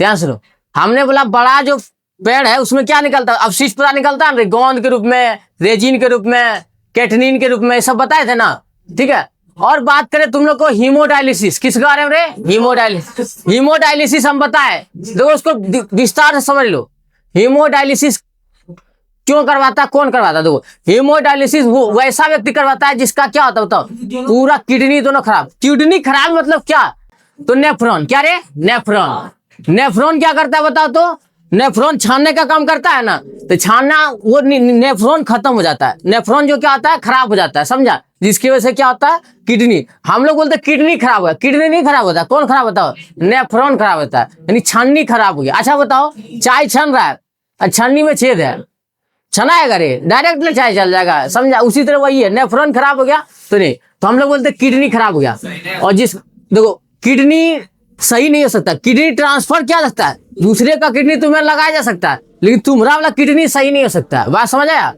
ध्यान सुनो। हमने बोला बड़ा जो पेड़ है उसमें क्या निकलता है, अवशिष्ट पदार्थ निकलता है, गोंद के रूप में, रेजिन के रूप में, कैटनिन के रूप में, सब बताए थे ना, ठीक है। और बात करें तुम लोग को हीमोडायलिसिस, किस बारे में रे, हीमोडायलिसिस हम बताए, देखो उसको विस्तार से समझ लो। हीमोडायलिसिस क्यों करवाता है, कौन करवाता है, देखो हीमोडायलिसिस वो वैसा व्यक्ति करवाता है जिसका क्या होता है बताओ, पूरा किडनी दोनों खराब। किडनी खराब मतलब क्या, तो नेफ्रॉन, क्या रे, नेफ्रॉन क्या करता है बताओ, तो नेफ्रॉन छानने का काम करता है ना, तो छानना वो नेफ्रॉन खत्म हो जाता है, नेफ्रॉन जो क्या होता है खराब हो जाता है, समझा। जिसकी वजह से क्या होता है, किडनी, हम लोग बोलते हैं किडनी खराब हुआ, किडनी नहीं खराब होता, कौन खराब होता है, नेफ्रॉन खराब होता है, यानी छाननी खराब हो गया। अच्छा बताओ चाय छन रहा है, छन्नी में छेद है, छनाएगा रे, डायरेक्ट चाय चल जाएगा, समझा। उसी तरह वही है, नेफ्रॉन खराब हो गया तो नहीं, तो हम लोग बोलते हैं किडनी खराब हो गया। और देखो किडनी सही नहीं हो सकता, किडनी ट्रांसफर क्या लगता है, दूसरे का किडनी तुम्हें लगाया जा सकता है, लेकिन तुम्हारा वाला किडनी सही नहीं हो सकता, बात समझ आया।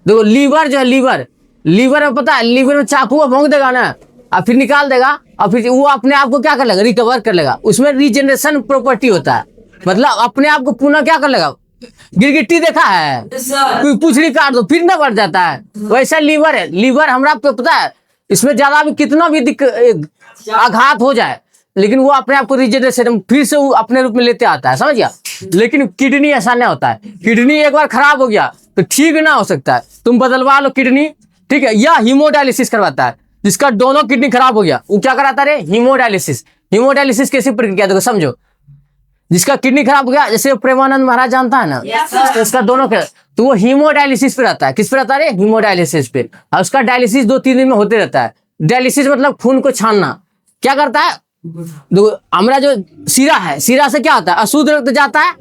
देखो लीवर जो है, लीवर में पता है, लीवर में चाकू भोंक देगा ना, और फिर निकाल देगा, और फिर वो अपने आप को क्या कर लेगा, रिकवर कर लेगा। उसमें रीजनरेशन प्रॉपर्टी होता है, मतलब अपने आप को पुनः क्या कर लेगा। गिरगिट्टी देखा है, कोई पूछड़ी काट दो फिर ना बढ़ जाता है, वैसा लीवर है। लीवर हमरा पता है, इसमें ज्यादा भी कितना भी आघात हो जाए, लेकिन वो अपने आप को रिजनरेशन फिर से वो अपने रूप में लेते आता है, समझ गया। लेकिन किडनी ऐसा नहीं होता है, किडनी एक बार खराब हो गया तो ठीक ना हो सकता है, तुम बदलवा लो किडनी, ठीक है। या हीमोडायलिसिस करवाता है, जिसका दोनों किडनी खराब हो गया वो क्या कराता है, हीमोडायलिसिस कैसी प्रक्रिया देखो समझो। जिसका किडनी खराब हो गया, जैसे प्रेमानंद महाराज जानता है ना, तो उसका दोनों तो वो हीमोडायलिसिस पे रहता है, किस पे रहता है, हीमोडायलिसिस पे। और उसका डायलिसिस 2-3 दिन में होते रहता है। डायलिसिस मतलब खून को छानना, क्या करता है, हमारा जो सिरा है, सिरा से क्या होता है, अशुद्ध रक्त जाता है,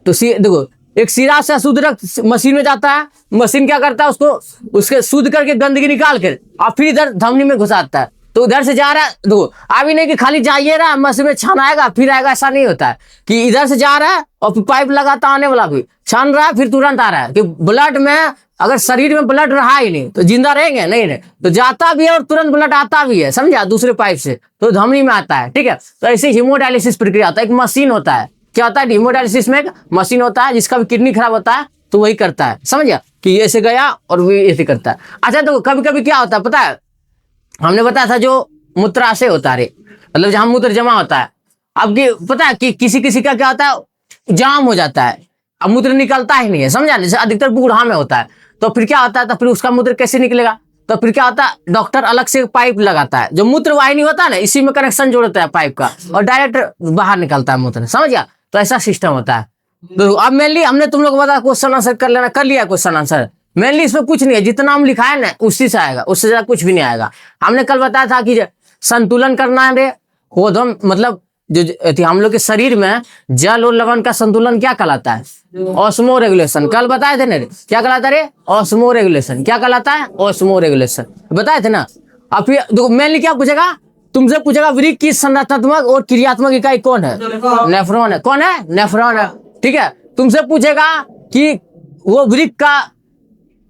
तो देखो एक सिरा से अशुद्ध रक्त मशीन में जाता है, मशीन क्या करता है, उसको उसके शुद्ध करके गंदगी निकाल कर और फिर इधर धमनी में घुसाता है। तो उधर से जा रहा है, देखो अभी नहीं कि खाली जाइए रहा मशीन में छानाएगा फिर आएगा, ऐसा नहीं होता है कि इधर से जा रहा है और फिर पाइप लगाता आने वाला भी छान रहा है फिर तुरंत आ रहा है। कि ब्लड में अगर शरीर में ब्लड रहा ही नहीं तो जिंदा रहेंगे नहीं, तो जाता भी है और तुरंत ब्लड आता भी है, समझा, दूसरे पाइप से तो धमनी में आता है, ठीक है। तो ऐसे हीमोडायलिसिस प्रक्रिया होता है, एक मशीन होता है, क्या होता है, हीमोडायलिसिस में एक मशीन होता है, जिसका भी किडनी खराब होता है तो वही करता है, समझ कि ऐसे गया और वो ऐसे करता है। अच्छा तो कभी कभी क्या होता है पता है, हमने बताया था जो मूत्राशय होता है, मतलब जहां मूत्र जमा होता है, अब पता है कि किसी किसी का क्या होता है, जाम हो जाता है, अब मूत्र निकलता ही नहीं है, समझा। जैसे अधिकतर बूढ़ा में होता है, तो फिर क्या होता है, तो फिर उसका मूत्र कैसे निकलेगा, तो फिर क्या होता है, डॉक्टर अलग से पाइप लगाता है, जो मूत्र वाहिनी होता है ना, इसी में कनेक्शन जोड़ता है पाइप का, और डायरेक्ट बाहर निकलता है मूत्र, समझ गया। तो ऐसा सिस्टम होता है। तो अब मेनली हमने तुम लोग को बताया क्वेश्चन आंसर कर लेना, कर लिया क्वेश्चन आंसर। मेनली इसमें कुछ नहीं है, जितना हम लिखा है ना उसी से आएगा, उससे ज्यादा कुछ भी नहीं आएगा। हमने कल बताया था कि संतुलन करना है रे, होधम मतलब जो हम लोग के शरीर में जल और लवण का संतुलन क्या कहलाता है, ऑस्मो रेगुलेशन। कल बताए थे ना रे, क्या कहलाता है रे, ऑस्मो रेगुलेशन। क्या कहलाता है, ऑस्मो रेगुलेशन, बताए थे ना। अब फिर देखो मेनली क्या पूछेगा, तुमसे पूछेगा वृक्क की संरचनात्मक और क्रियात्मक इकाई कौन है, नेफ्रॉन है। कौन है, नेफ्रॉन है, ठीक है। तुमसे पूछेगा कि वो वृक्क का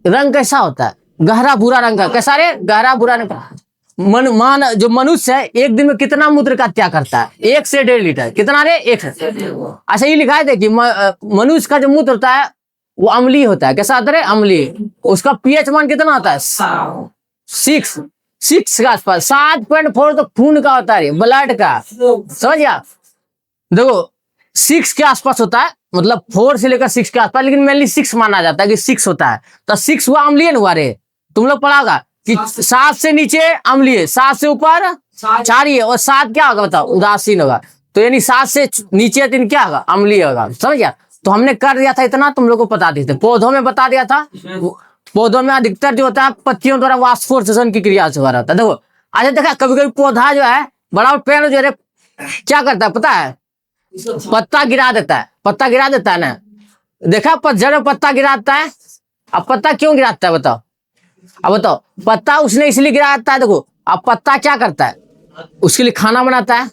रंग कैसा होता है, गहरा भूरा रंग का। कैसा रे, गहरा भूरा रंग का। जो मनुष्य है एक दिन में कितना मूत्र का त्याग करता है, 1 से 1.5 लीटर। कितना रे, 1 से। अच्छा ये लिखा है देखिए, मनुष्य का जो मूत्र होता है वो अम्लीय होता है। कैसा होता है, अम्लीय। उसका पीएच मान कितना होता है, 6 के आसपास। 7.4 तो खून का होता है, ब्लड का, समझ गया। देखो 6 के आसपास होता है, मतलब 4 से लेकर 6 के आसपास, लेकिन मेनली 6 माना जाता है कि 6 होता है। तो 6 हुआ अम्लीय हुआ रे। तुम लोग पढ़ा होगा कि 7 से नीचे अम्लीय, 7 से ऊपर क्षारीय, और 7 क्या होगा बताओ, उदासीन होगा। तो यानी 7 से नीचे 3 क्या होगा, अम्लीय होगा, समझ गया। तो हमने कर दिया था इतना, तुम लोग को बता देते। पौधों में बता दिया था, पौधों में अधिकतर जो होता है पत्तियों द्वारा वाष्पोत्सर्जन की क्रिया से हो रहा था। देखो अच्छा देखा, कभी कभी पौधा जो है बड़ा पेड़ जो है क्या करता है पता है, पत्ता गिरा देता है, पत्ता गिरा देता है ना। देखा पतझड़ में पत्ता गिराता है। अब पत्ता क्यों गिराता है बताओ, अब बताओ। पत्ता उसने इसलिए गिराता है, देखो अब पत्ता क्या करता है, उसके लिए खाना बनाता है।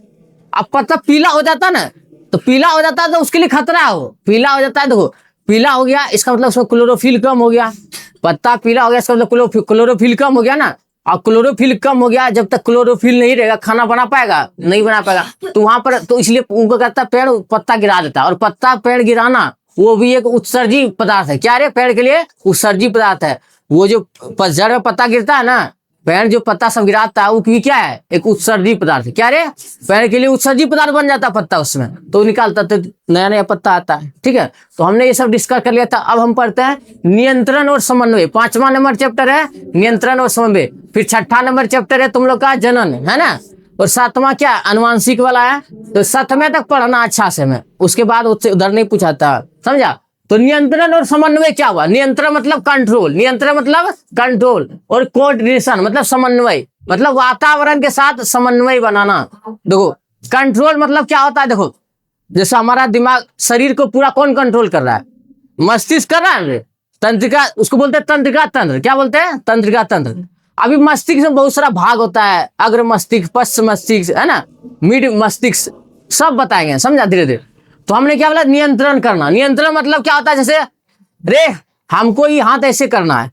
अब पत्ता पीला हो जाता है ना, तो पीला हो जाता है तो उसके लिए खतरा है, वो पीला हो जाता है। देखो पीला हो गया, इसका मतलब उसमें क्लोरोफिल कम हो गया। पत्ता पीला हो गया, इसका मतलब क्लोरोफिल कम हो गया ना। अब क्लोरोफिल कम हो गया, जब तक क्लोरोफिल नहीं रहेगा खाना बना पाएगा, नहीं बना पाएगा। तो वहां पर तो इसलिए उनको कहता है पेड़ पत्ता गिरा देता है। और पत्ता पेड़ गिराना वो भी एक उत्सर्जी पदार्थ है। क्या रे, पेड़ के लिए उत्सर्जी पदार्थ है। वो जो पतझड़ में पत्ता गिरता है ना, पेड़ जो पत्ता सब गिराता है वो भी क्या है, एक उत्सर्जी पदार्थ है। क्या रे, पेड़ के लिए उत्सर्जी पदार्थ बन जाता है पत्ता, उसमें तो निकालता तो नया नया पत्ता आता है, ठीक है। तो हमने ये सब डिस्कस कर लिया था। अब हम पढ़ते हैं नियंत्रण और समन्वय। 5वां नंबर चैप्टर है नियंत्रण और समन्वय। फिर 6ठा नंबर चैप्टर है तुम लोग का जनन, है ना। और 7वां क्या, अनुवांशिक वाला है। तो 7वें तक पढ़ना अच्छा से में, उसके बाद उससे उधर नहीं पूछाता, समझा। तो नियंत्रण और समन्वय क्या हुआ, नियंत्रण मतलब कंट्रोल, नियंत्रण मतलब कंट्रोल, और कोऑर्डिनेशन मतलब समन्वय, मतलब वातावरण के साथ समन्वय बनाना। देखो कंट्रोल मतलब क्या होता है, देखो जैसे हमारा दिमाग, शरीर को पूरा कौन कंट्रोल कर रहा है, मस्तिष्क कर रहा है। तंत्रिका, उसको बोलते हैं तंत्रिका तंत्र। क्या बोलते हैं, तंत्रिका तंत्र। अभी मस्तिष्क में बहुत सारा भाग होता है, अग्र मस्तिष्क, पश्च मस्तिष्क, है ना, मिड मस्तिष्क, सब बताएंगे, समझा धीरे धीरे। तो हमने क्या बोला, नियंत्रण करना। नियंत्रण मतलब क्या होता है, जैसे रे हमको ये हाथ ऐसे करना है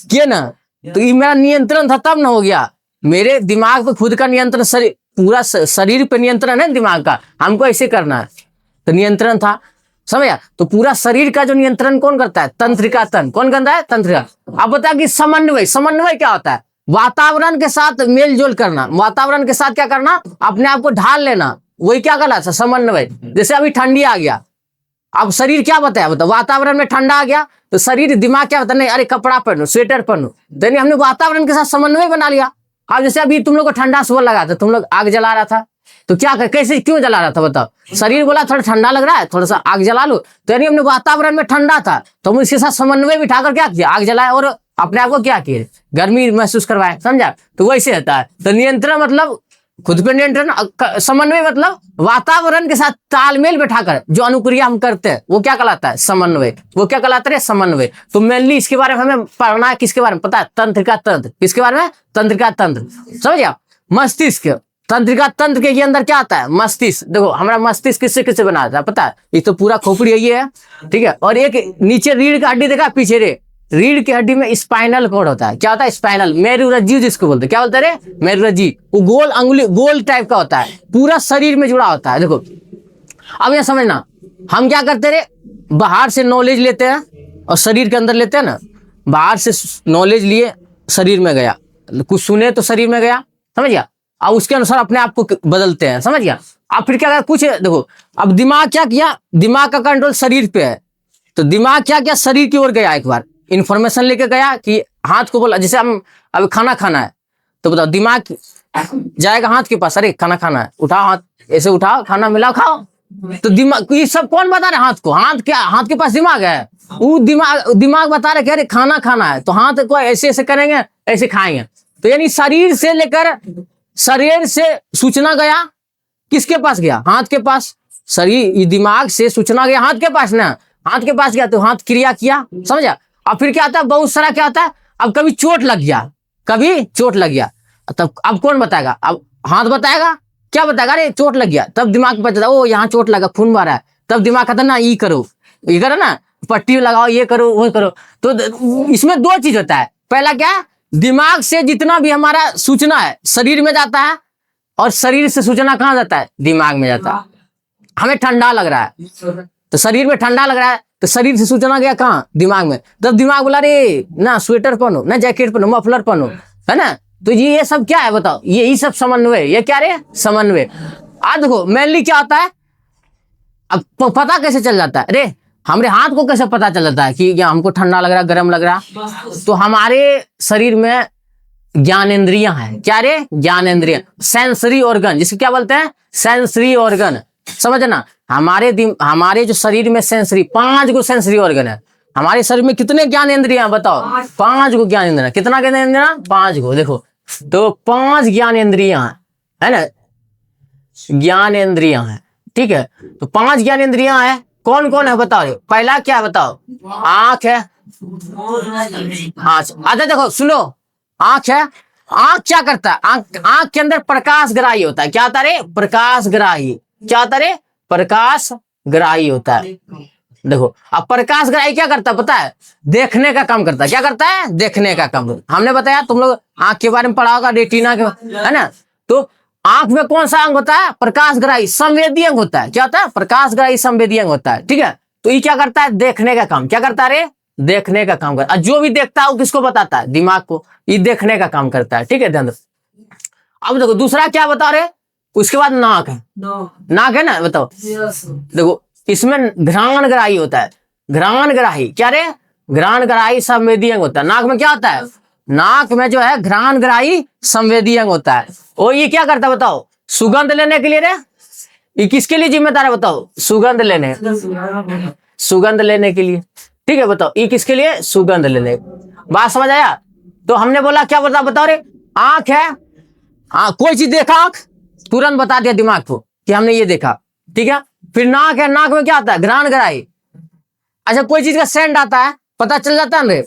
क्या ना, तो ये मेरा नियंत्रण था तब ना हो गया। मेरे दिमाग पे खुद का नियंत्रण, शरीर पूरा शरीर पे नियंत्रण है दिमाग का, हमको ऐसे करना है, तो नियंत्रण था, समझा। तो पूरा शरीर का जो नियंत्रण कौन करता है, तंत्रिका तंत्र। कौन करता है, तंत्रिका। अब बता कि समन्वय, समन्वय क्या होता है, वातावरण के साथ मेल जोल करना, वातावरण के साथ क्या करना, अपने आप को ढाल लेना, वही क्या कहलाता है, समन्वय। जैसे अभी ठंडी आ गया, अब शरीर क्या बताया, बताओ वातावरण में ठंडा आ गया, तो शरीर दिमाग क्या बताया, नहीं अरे कपड़ा पहनो, स्वेटर पहनो, यानी हमने वातावरण के साथ समन्वय बना लिया। अब जैसे अभी तुम लोग को ठंडा सुबह लगा था, तुम लोग आग जला रहा था, तो क्या कर, कैसे क्यों जला रहा था बताओ, शरीर बोला थोड़ा ठंडा लग रहा है, थोड़ा सा आग जला लो, तो यानी हमने वातावरण में ठंडा था तो हम इसके साथ समन्वय बिठाकर क्या किया, आग जलाए और अपने आप को क्या किए, गर्मी महसूस करवाए, समझा। तो वैसे होता है। तो नियंत्रण मतलब खुद पे नियंत्रण, समन्वय मतलब वातावरण के साथ तालमेल बैठाकर जो अनुक्रिया हम करते हैं वो क्या कहलाता है, समन्वय। वो क्या कहलाता है, समन्वय। तो मेनली इसके बारे में हमें पढ़ना है, किसके बारे में पता है, तंत्रिका तंत्र। किसके बारे में, तंत्रिका तंत्र, समझिए। मस्तिष्क, तंत्रिका तंत्र के अंदर क्या आता है, मस्तिष्क। देखो हमारा मस्तिष्क किससे किससे बना था पता है, ये तो पूरा खोपड़ी यही है, ठीक है। और एक नीचे रीढ़ का हड्डी देखा पीछे रे, रीढ़ की हड्डी में स्पाइनल कॉर्ड होता है। क्या होता है, स्पाइनल, मेरुरज्जु जिसको बोलते हैं। क्या बोलते हैं रे, मेरुरज्जु। वो गोल अंगुली, गोल टाइप का होता है, पूरा शरीर में जुड़ा होता है। देखो अब ये समझना, हम क्या करते रे, बाहर से नॉलेज लेते हैं और शरीर के अंदर लेते हैं ना। बाहर से नॉलेज लिए, शरीर में गया, कुछ सुने तो शरीर में गया, समझ गया। अब उसके अनुसार अपने आप को बदलते हैं, समझ गया। अब फिर क्या कुछ देखो, अब दिमाग क्या किया, दिमाग का कंट्रोल शरीर पे है, तो दिमाग क्या क्या शरीर की ओर गया, एक बार इंफॉर्मेशन लेके गया कि हाथ को बोला, जैसे हम अभी खाना खाना है तो बताओ दिमाग जाएगा हाथ के पास, अरे खाना खाना है, उठाओ हाथ, ऐसे उठाओ, खाना मिलाओ खाओ। तो दिमाग, ये सब कौन बता रहा है? हाथ को। हाथ के पास दिमाग है, वो दिमाग बता रहे कि अरे खाना खाना है, तो हाथ को ऐसे ऐसे करेंगे, ऐसे खाएंगे। तो यानी शरीर से सूचना गया, किसके पास गया? हाथ के पास। शरीर दिमाग से सूचना गया हाथ के पास ना, हाथ के पास गया तो हाथ क्रिया किया, समझा। अब फिर क्या आता है, बहुत सारा क्या होता है, अब कभी चोट लग गया, तब अब कौन बताएगा? अब हाथ बताएगा, क्या बताएगा? अरे चोट लग गया, तब दिमाग को पता, ओ यहाँ चोट लगा, खून बह रहा है, तब दिमाग कहता ना ये करो ना, पट्टी लगाओ, ये करो वो करो। तो इसमें दो चीज होता है, पहला क्या, दिमाग से जितना भी हमारा सूचना है शरीर में जाता है, और शरीर से सूचना कहाँ जाता है? दिमाग में जाता है। हमें ठंडा लग रहा है तो शरीर में ठंडा लग रहा है, तो शरीर से सूचना गया कहाँ? दिमाग में। तब दिमाग बोला रे ना स्वेटर पहनो, ना जैकेट पहनो, मफलर पहनो, है ना। तो ये सब क्या है बताओ? ये सब समन्वय, ये क्या रे? समन्वय। आज देखो मेनली क्या होता है, अब पता कैसे चल जाता है? अरे हमारे हाथ को कैसे पता चल जाता है कि हमको ठंडा लग रहा है, गर्म लग रहा है? तो हमारे शरीर में ज्ञानेंद्रियां हैं। क्या रे? ज्ञानेंद्रियां, सेंसरी ऑर्गन, जिसको क्या बोलते हैं? Sensory organ. समझना, हमारे जो शरीर में सेंसरी 5 गो सेंसरी ऑर्गन है। हमारे शरीर में कितने ज्ञानेंद्रियां बताओ? 5 गो ज्ञानेंद्रियां। कितना ज्ञानेंद्रियां? 5 गो। देखो तो 5 ज्ञानेंद्रियां है ना, ज्ञानेंद्रियां है, ठीक है। तो 5 ज्ञानेंद्रियां है, कौन कौन है बताओ? पहला क्या बताओ? आंख है। अच्छा देखो सुनो, आंख है। आंख क्या करता है? आंख के अंदर प्रकाश ग्राही होता है। क्या होता है? प्रकाश ग्राही। क्या होता है? प्रकाश ग्राही होता है। देखो अब प्रकाश ग्राही क्या करता है पता है? देखने का काम करता है। क्या करता है? देखने का काम। हमने बताया, तुम लोग आंख के बारे में पढ़ा होगा, रेटिना के, है ना। तो आंख में कौन सा अंग होता है? प्रकाश ग्राही संवेदी अंग होता है। क्या होता है? प्रकाश ग्राही संवेदी अंग होता है, ठीक है। तो ये क्या करता है? देखने का काम। क्या करता है रे? देखने का काम करता है। जो भी देखता है वो किसको बताता है? दिमाग को। ये देखने का काम करता है, ठीक है, ध्यान। अब देखो दूसरा क्या बता रहे, उसके बाद नाक है। नाक है ना, बताओ। देखो इसमें घ्राण ग्राही होता है। घ्राण ग्राही क्या रे? घ्राण ग्राही संवेदी अंग होता है। नाक में क्या होता है? नाक में जो है घ्राण ग्राही संवेदी अंग होता है। और ये क्या करता है बताओ? सुगंध लेने के लिए रे। ये किसके लिए जिम्मेदार है बताओ? सुगंध लेने के लिए, ठीक है। बताओ ये किसके लिए? सुगंध लेने। बात समझ आया? तो हमने बोला क्या बताओ रे? आंख है, कोई चीज देखा, आंख तुरंत बता दिया दिमाग को कि हमने ये देखा, ठीक है। फिर नाक है, नाक में क्या आता है? घ्राण ग्राही। अच्छा कोई चीज का सेंट आता है, पता चल जाता है रे।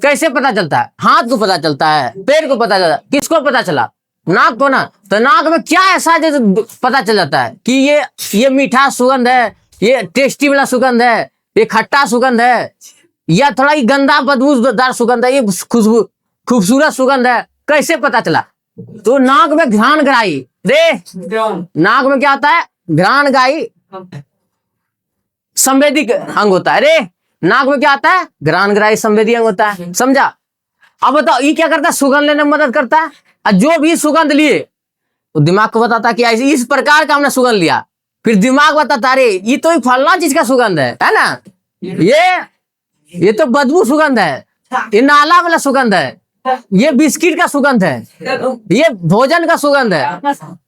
कैसे पता चलता है? हाथ को पता चलता है, पैर को पता चलता है। किसको पता चला? नाक को ना। तो नाक में क्या ऐसा जैसे पता चल जाता है कि ये मीठा सुगंध है, ये टेस्टी वाला सुगंध है, ये खट्टा सुगंध है, या थोड़ा ही गंदा बदबूदार सुगंध है, ये खूबसूरत सुगंध है। कैसे पता चला? तो नाक में घ्राण ग्राही रे। नाक में क्या आता है? घ्राण ग्राही संवेदी अंग होता है रे। नाक में क्या आता है? घ्राण ग्राही संवेदी अंग होता है, समझा। अब बताओ ये क्या करता है? सुगंध लेने में मदद करता है। और जो भी सुगंध लिए तो दिमाग को बताता है कि इस प्रकार का हमने सुगंध लिया। फिर दिमाग बताता अरे ये तो फलना चीज का सुगंध है ना, ये तो बदबू सुगंध है, ये नाला वाला सुगंध है, ये बिस्किट का सुगंध है, ये भोजन का सुगंध है।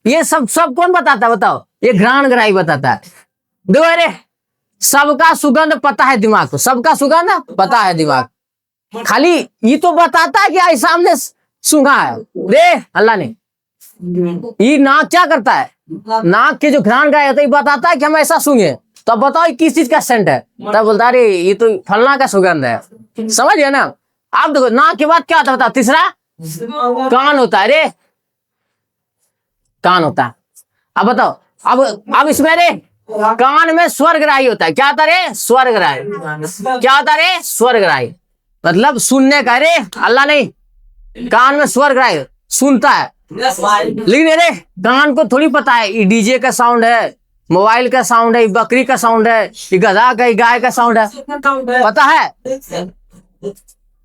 ये सब कौन बताता है बताओ? ये घ्राण ग्राही बताता है। देखो अरे सबका सुगंध पता है दिमाग को, सबका सुगंध पता है दिमाग, खाली ये तो बताता है कि आई सामने सूंघा है रे अल्लाह ने। ये नाक क्या करता है? नाक के जो घ्राण ग्राही होता है बताता है कि हम ऐसा सूंघे। तो अब बताओ किस चीज का सेंट है? तब बोलता है अरे ये तो फलना का सुगंध है, समझ गया ना। आप देखो नाक के बाद क्या होता है बताओ? तीसरा कान होता है रे, कान होता है। अब बताओ अब इसमें रे कान में स्वर्गग्राही होता है। क्या होता है रे? स्वर्गग्राही। क्या होता है रे? स्वर्गग्राही मतलब सुनने का रे, अल्लाह नहीं। कान में स्वर्गग्राही सुनता है, लेकिन रे कान को थोड़ी पता है ये डीजे का साउंड है, मोबाइल का साउंड है, बकरी का साउंड है, ये गधा का, गाय का साउंड है, पता है?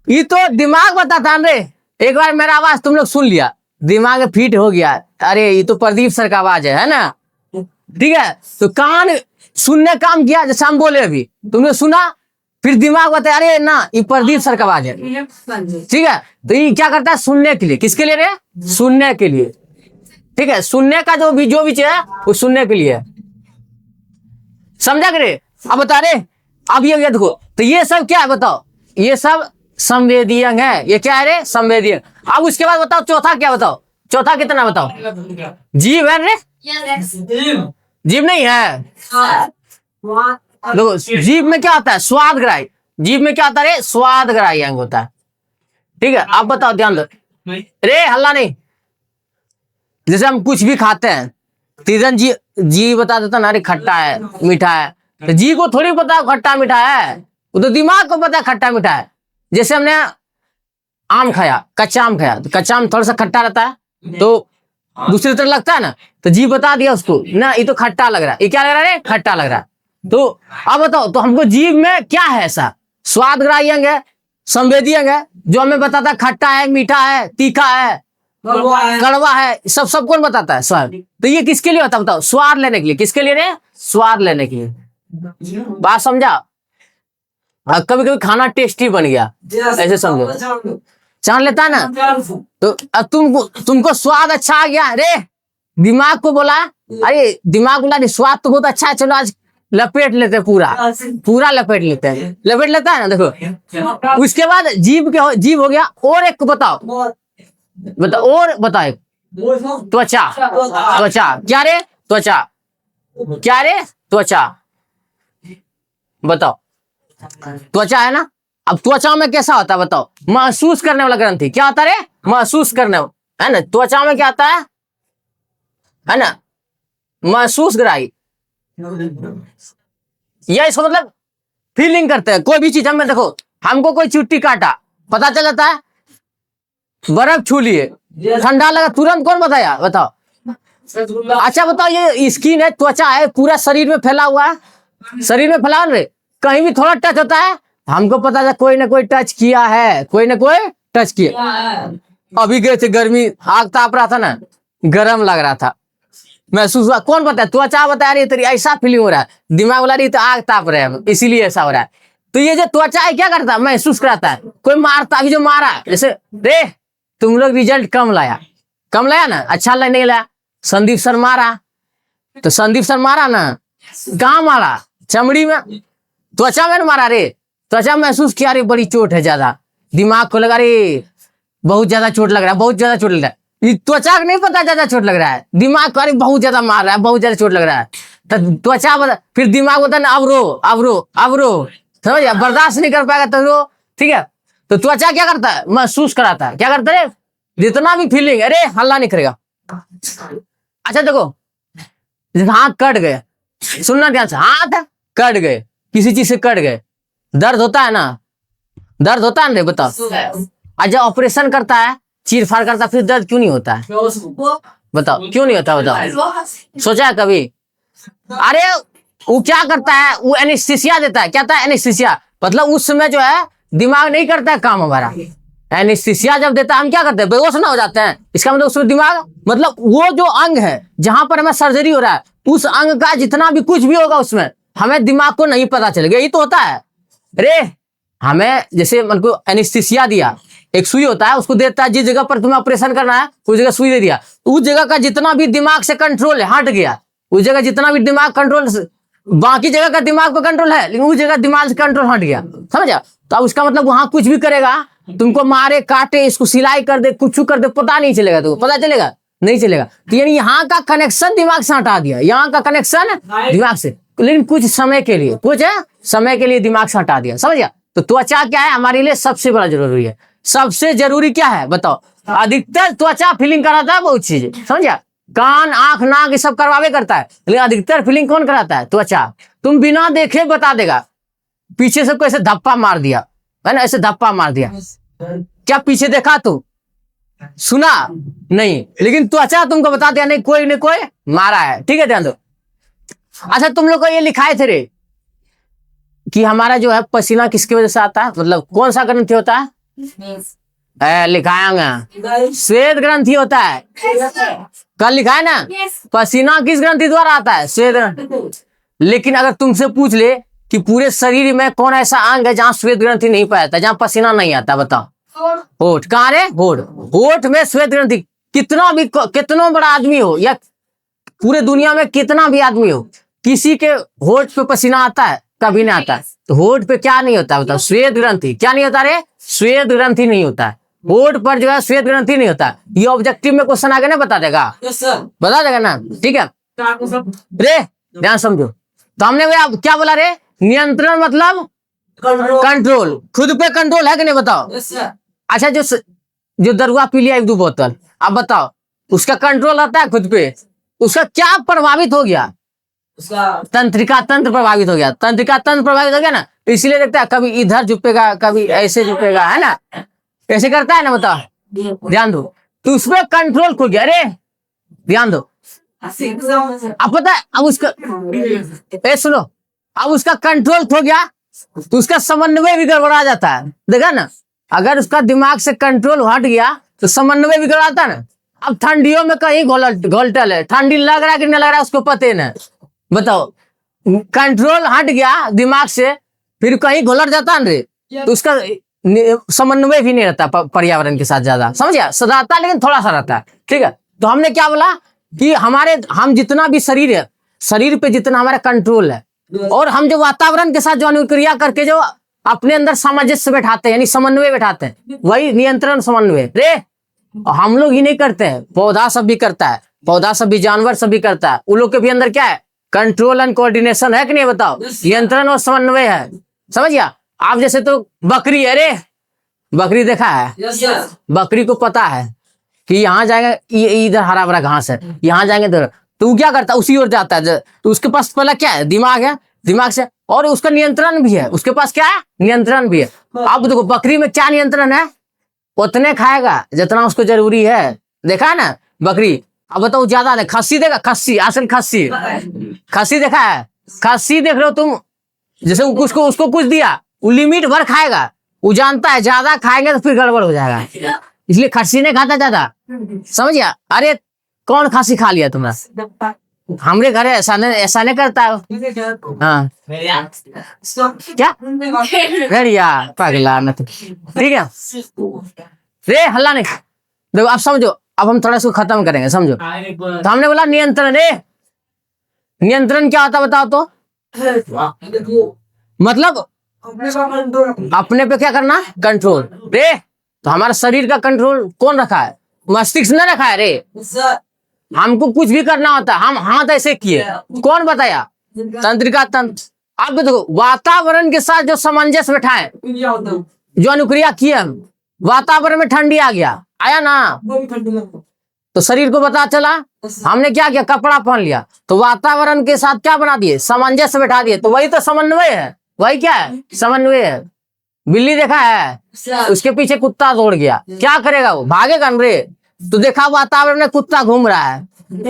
ये तो दिमाग बताता है रे। एक बार मेरा आवाज तुम लोग सुन लिया, दिमाग में फिट हो गया, अरे ये तो प्रदीप सर का आवाज है ना, ठीक है। तो कान सुनने काम किया, जैसे हम बोले अभी तुमने सुना, फिर दिमाग बताया अरे ना ये प्रदीप सर का आवाज है, ठीक है। तो ये क्या करता है सुनने के लिए, किसके लिए रे, सुनने के लिए, ठीक है। सुनने का जो भी है वो सुनने के लिए है, समझा करे। अब बता रे, अब ये देखो, तो ये सब क्या है बताओ, ये सब संवेदीय है, ये क्या है रे, संवेदीय। अब उसके बाद बताओ चौथा क्या, बताओ चौथा कितना बताओ, जीव है रे, जीव नहीं है। देखो जीव में क्या होता है, स्वाद ग्राही, जीव में क्या होता है रे, स्वाद ग्राही अंग होता है, ठीक है। अब बताओ ध्यान दो रे, हल्ला नहीं। जैसे हम कुछ भी खाते हैं, तीजन जी बता देता ना, अरे खट्टा है मीठा है, तो जी को थोड़ी पता खट्टा मीठा है, वो तो दिमाग को पता है खट्टा मीठा है। जैसे हमने आम खाया, कच्चा आम खाया, तो कच्चा आम थोड़ा सा खट्टा रहता है, तो दूसरी तरफ लगता है ना, तो जी बता दिया उसको ना ये तो खट्टा लग रहा है, ये क्या लग रहा है, खट्टा लग रहा है। तो अब बताओ, तो हमको जीव में क्या है ऐसा, स्वाद ग्राही अंग है, संवेदी अंग है, जो हमें बताता है खट्टा है, मीठा है, तीखा है, कड़वा है, सब कौन बताता है, स्वाद। तो ये किसके लिए होता है बताओ, स्वाद लेने के लिए, किसके लिए रे, स्वाद लेने के लिए। बात समझा। कभी कभी खाना टेस्टी बन गया, ऐसे समझो, जान लेता ना, तो अब तुमको स्वाद अच्छा आ गया रे, दिमाग को बोला, अरे दिमाग बोला नहीं स्वाद तो बहुत अच्छा है, चलो आज लपेट लेते हैं, पूरा लपेट लेते हैं, लपेट लेता है ना। देखो उसके बाद जीव हो गया, और एक बताओ और बताओ, त्वचा, क्या रे, त्वचा क्या रे, त्वचा बताओ, त्वचा है ना। अब त्वचा में कैसा होता है बताओ, महसूस करने वाला ग्रंथि, क्या होता है, महसूस करने है ना। त्वचा में क्या आता है ना, महसूस ग्राही, यह इसको मतलब फीलिंग करते हैं कोई भी चीज। हमें देखो, हमको कोई चुट्टी काटा, पता चल जाता है, बर्फ छू लिए, ठंडा लगा, तुरंत कौन बताया, बताओ। अच्छा बताओ, ये स्किन है, त्वचा है, पूरा शरीर में फैला हुआ है, शरीर में फैला रे, कहीं भी थोड़ा टच होता है, हमको पता था कोई ना कोई टच किया है, कोई ना कोई टच किया। अभी गए थे गर्मी, आग ताप रहा था ना, गर्म लग रहा था, महसूस हुआ, कौन बताया, त्वचा बता रही है, तेरी ऐसा फीलिंग हो रहा है, दिमाग बोला रही तो आग ताप रहे हैं, इसीलिए ऐसा हो रहा है। तो ये जो त्वचा है क्या करता है, महसूस कराता है। कोई मारता, अभी जो मारा, जैसे रे तुम लोग रिजल्ट कम लाया ना, अच्छा नहीं लाया, संदीप सर मारा, तो संदीप सर मारा ना, कहाँ मारा, चमड़ी में, त्वचा में मारा रे, त्वचा महसूस किया रे बड़ी चोट है ज्यादा, दिमाग को लगा रे बहुत ज्यादा चोट लग रहा है, बहुत ज्यादा चोट लग रहा है। ये त्वचा को नहीं पता ज्यादा चोट लग रहा है, दिमाग को अरे बहुत ज्यादा मार रहा है, बहुत ज्यादा चोट लग रहा है, तो त्वचा बता, फिर दिमाग होता है ना, अब रो, समझ, बर्दाश्त नहीं कर पाएगा तो रो, ठीक है। तो त्वचा क्या करता है, महसूस कराता है, क्या करता है, जितना भी फीलिंग, अरे हल्ला नहीं करेगा। अच्छा देखो, हाथ कट गए, सुनना ध्यान से, हाथ कट गए, किसी चीज से कट गए, दर्द होता है ना, दर्द होता है ना, बताओ। अच्छा ऑपरेशन करता है, चीर फाड़ करता है, फिर दर्द क्यों नहीं होता है, बताओ क्यों नहीं होता, बताओ, सोचा है कभी। अरे वो क्या करता है, वो एनेस्थीसिया देता है, क्या होता है एनेस्थीसिया, मतलब उस समय जो है दिमाग नहीं करता है काम हमारा, एनेस्थीसिया जब देता है हम क्या करते हैं, बेहोश ना हो जाते हैं, इसका मतलब उसमें दिमाग, मतलब वो जो अंग है जहां पर हमें सर्जरी हो रहा है, उस अंग का जितना भी कुछ भी होगा उसमें हमें दिमाग को नहीं पता चलेगा, यही तो होता है रे। हमें जैसे मन को एनेस्थीसिया दिया, एक सुई होता है, उसको देता है, जिस जगह पर तुम्हें ऑपरेशन करना है उस जगह सुई दे दिया, उस जगह का जितना भी दिमाग से कंट्रोल है हट गया, उस जगह जितना भी दिमाग कंट्रोल, बाकी जगह का दिमाग पे कंट्रोल है लेकिन उस जगह दिमाग से कंट्रोल हट गया, समझा। तो अब उसका मतलब वहां कुछ भी करेगा, तुमको मारे काटे, इसको सिलाई कर दे, कुछ कर दे, पता नहीं चलेगा, तुमको पता चलेगा नहीं चलेगा। तो यानी यहाँ का कनेक्शन दिमाग से हटा दिया, यहाँ का कनेक्शन दिमाग से, लेकिन कुछ समय के लिए दिमाग से हटा दिया, समझ गया। तो त्वचा क्या है हमारे लिए सबसे बड़ा जरूरी है, सबसे जरूरी क्या है बताओ, अधिकतर त्वचा फीलिंग कराता है बहुत चीज, समझा। कान आंख नाक ये सब करवावे करता है, लेकिन अधिकतर फीलिंग कौन कराता है, त्वचा। तुम बिना देखे बता देगा, पीछे से कोई ऐसे धप्पा मार दिया है ना, ऐसे धप्पा मार दिया, क्या पीछे देखा तू, सुना नहीं, लेकिन त्वचा तुमको बता दिया नहीं कोई मारा है, ठीक है ध्यान दो। अच्छा तुम लोग को ये लिखाए थे रे कि हमारा जो है पसीना किसकी वजह से आता है, मतलब कौन सा ग्रंथि होता है, लिखाएंगे श्वेत ग्रंथि होता है, कल लिखा है ना, पसीना किस ग्रंथि द्वारा आता है, श्वेत ग्रंथि। लेकिन अगर तुमसे पूछ ले कि पूरे शरीर में कौन ऐसा अंग है जहाँ श्वेत ग्रंथि नहीं पाया जाता, जहाँ पसीना नहीं आता? बताओ। होठ। कहाँ रे? होठ। होठ में श्वेत ग्रंथि। कितना बड़ा आदमी हो या पूरे दुनिया में कितना भी आदमी हो, किसी के होठ पे पसीना आता है? कभी नहीं आता। तो होठ पे क्या नहीं होता? बताओ। श्वेत ग्रंथि। क्या नहीं होता रे? श्वेत ग्रंथि नहीं होता है। होठ पर जो है श्वेत ग्रंथि नहीं होता। ये ऑब्जेक्टिव में क्वेश्चन आगे ना बता देगा, बता देगा ना, ठीक है रे? ध्यान समझो। तो हमने क्या बोला रे? नियंत्रण मतलब कंट्रोल। खुद पे कंट्रोल है कि नहीं? बताओ। अच्छा, जो दरुआ पी लिया 1-2 बोतल, अब बताओ उसका कंट्रोल आता है खुद पे? उसका क्या प्रभावित हो गया? तंत्रिका तंत्र प्रभावित हो गया। तंत्रिका तंत्र प्रभावित हो गया ना, इसलिए देखता है कभी इधर झुकेगा, कभी ऐसे झुकेगा, है ना? ऐसे करता है ना, बताओ। ध्यान दो। तो उसमें कंट्रोल खो गया। अरे ध्यान दो। अब पता है, अब उसका सुनो, अब उसका कंट्रोल खो गया तो उसका समन्वय भी गड़बड़ा जाता है। देखा ना, अगर उसका दिमाग से कंट्रोल हट गया तो समन्वय भी गड़बड़ाता ना। अब ठंडियों में कहीं घोलटल है, ठंडी लग रहा है कि नहीं लग रहा है उसको पता ही नहीं। बताओ, कंट्रोल हट गया दिमाग से, फिर कहीं घोलट जाता ना रे, तो उसका समन्वय भी नहीं रहता पर्यावरण के साथ ज्यादा, समझ गया? सदाता लेकिन थोड़ा सा रहता है, ठीक है? तो हमने क्या बोला कि हम जितना भी शरीर है, शरीर पे जितना हमारा कंट्रोल है, और हम जो वातावरण के साथ जो अनुक्रिया करके जो अपने अंदर सामंजस्य बैठाते हैं, यानी समन्वय बैठाते हैं, वही नियंत्रण समन्वय रे। हम लोग ही नहीं करते हैं, पौधा सब भी करता है, पौधा सब भी, जानवर सब भी करता है। उन लोग के भी अंदर क्या है? कंट्रोल एंड कोऑर्डिनेशन है कि नहीं? बताओ। नियंत्रण और समन्वय है, समझ गया? आप जैसे तो बकरी है रे, बकरी देखा है? बकरी को पता है कि यहाँ जाएगा, इधर हरा भरा घास है, यहाँ जाएंगे इधर, तो वो क्या करता है? उसी ओर जाता है। तो उसके पास पहला क्या है? दिमाग है, दिमाग से, और उसका नियंत्रण भी है, उसके पास क्या है? नियंत्रण भी है। अब देखो बकरी में क्या नियंत्रण है? उतने खाएगा जितना उसको जरूरी है। देखा है ना बकरी? अब बताओ ज्यादा दे, खस्सी देगा, खस्सी, असल खस्सी, खस्सी देखा है? खस्सी देख रहे हो तुम? जैसे उसको कुछ दिया, वो लिमिट भर खाएगा, वो जानता है ज्यादा खाएंगे तो फिर गड़बड़ हो जाएगा, इसलिए खस्सी नहीं खाता ज्यादा, समझ गया? अरे कौन खस्सी खा लिया तुमने? हमरे घर ऐसा नहीं करता है। हाँ क्या भेड़िया पगला न, ठीक है रे, हल्ला नहीं। देखो अब समझो, अब हम थोड़ा सा खत्म करेंगे, समझो। तो हमने बोला नियंत्रण रे, नियंत्रण क्या होता बताओ तो? मतलब अपने पे क्या करना? कंट्रोल रे। तो हमारा शरीर का कंट्रोल कौन रखा है? मस्तिष्क ने रखा है रे। हमको कुछ भी करना होता है, हम हाथ ऐसे किए, कौन बताया? तंत्रिका तंत्र। अब देखो वातावरण के साथ जो सामंजस्य बैठाए, जो अनुक्रिया किए हम, वातावरण में ठंडी आ गया, आया ना, तो शरीर को पता चला, हमने क्या किया? कपड़ा पहन लिया, तो वातावरण के साथ क्या बना दिए? सामंजस्य बैठा दिए। तो वही तो समन्वय है, वही क्या है? समन्वय है। बिल्ली देखा है? उसके पीछे कुत्ता दौड़ गया, क्या करेगा वो? भागेगा न रे। तो देखा वातावरण में कुत्ता घूम रहा है,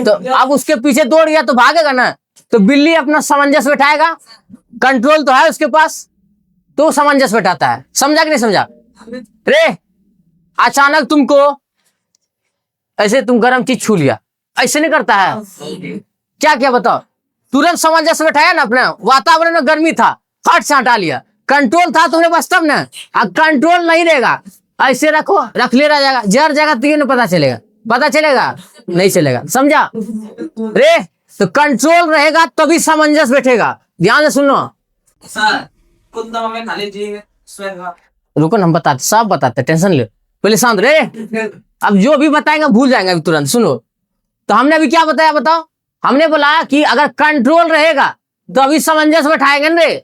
तो अब उसके पीछे दौड़ गया तो भागेगा ना। तो बिल्ली अपना सामंजस्य बैठाएगा, कंट्रोल तो है उसके पास, तो सामंजस्य बैठाता है। समझा कि नहीं समझा रे? अचानक तुमको ऐसे तुम गर्म चीज छू लिया, ऐसे नहीं करता है, क्या क्या बताओ? तुरंत सामंजस्य बैठाया ना अपने, वातावरण में गर्मी था, फट से हटा लिया, कंट्रोल था तुम्हें बस तब ना। अब कंट्रोल नहीं रहेगा, ऐसे रखो, रख ले रह जाएगा, जर जाएगा तो ये नहीं पता चलेगा, पता चलेगा? नहीं चलेगा, समझा रे? तो कंट्रोल रहेगा तभी सामंजस्य बैठेगा। ध्यान से सुनो, रुको ना, हम बताते, सब बताते, टेंशन ले, पहले शांत रे। अब जो भी बताएंगे भूल जाएंगे अभी तुरंत, सुनो। तो हमने अभी क्या बताया बताओ? हमने बोला कि अगर कंट्रोल रहेगा तो अभी सामंजस्य बैठाएंगे रे।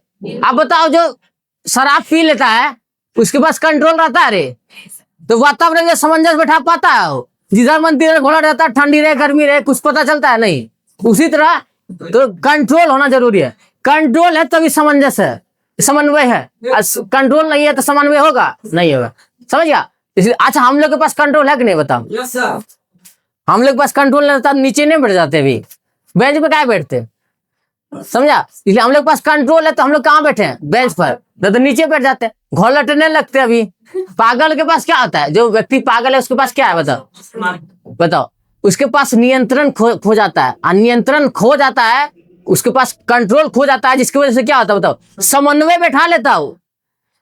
अब बताओ, जो शराब पी लेता है उसके पास कंट्रोल रहता है रे, तो वातावरण में सामंजस्य बैठा पाता है वो? जिधर मन तिधर घोड़ा रहता है, ठंडी रहे गर्मी रहे, कुछ पता चलता है नहीं। उसी तरह तो कंट्रोल होना जरूरी है, कंट्रोल है तभी सामंजस्य है, समन्वय है। कंट्रोल नहीं है तो समन्वय होगा? नहीं होगा, समझ गया? इसलिए अच्छा, हम लोग के पास कंट्रोल है कि नहीं बताओ? हम लोग के पास कंट्रोल नहीं रहता, नीचे नहीं बैठ जाते, अभी बेंच पे क्या बैठते, समझा? इसलिए हम लोग पास कंट्रोल है तो हम लोग कहाँ बैठे हैं? बेंच पर, तो नीचे बैठ जाते हैं, घोलटने लगते। अभी पागल के पास क्या होता है? जो व्यक्ति पागल है उसके पास क्या है बताओ? बताओ, उसके पास नियंत्रण खो जाता है, और नियंत्रण खो जाता है उसके पास कंट्रोल खो जाता है, जिसकी वजह से क्या होता है बताओ, समन्वय बैठा लेता हो,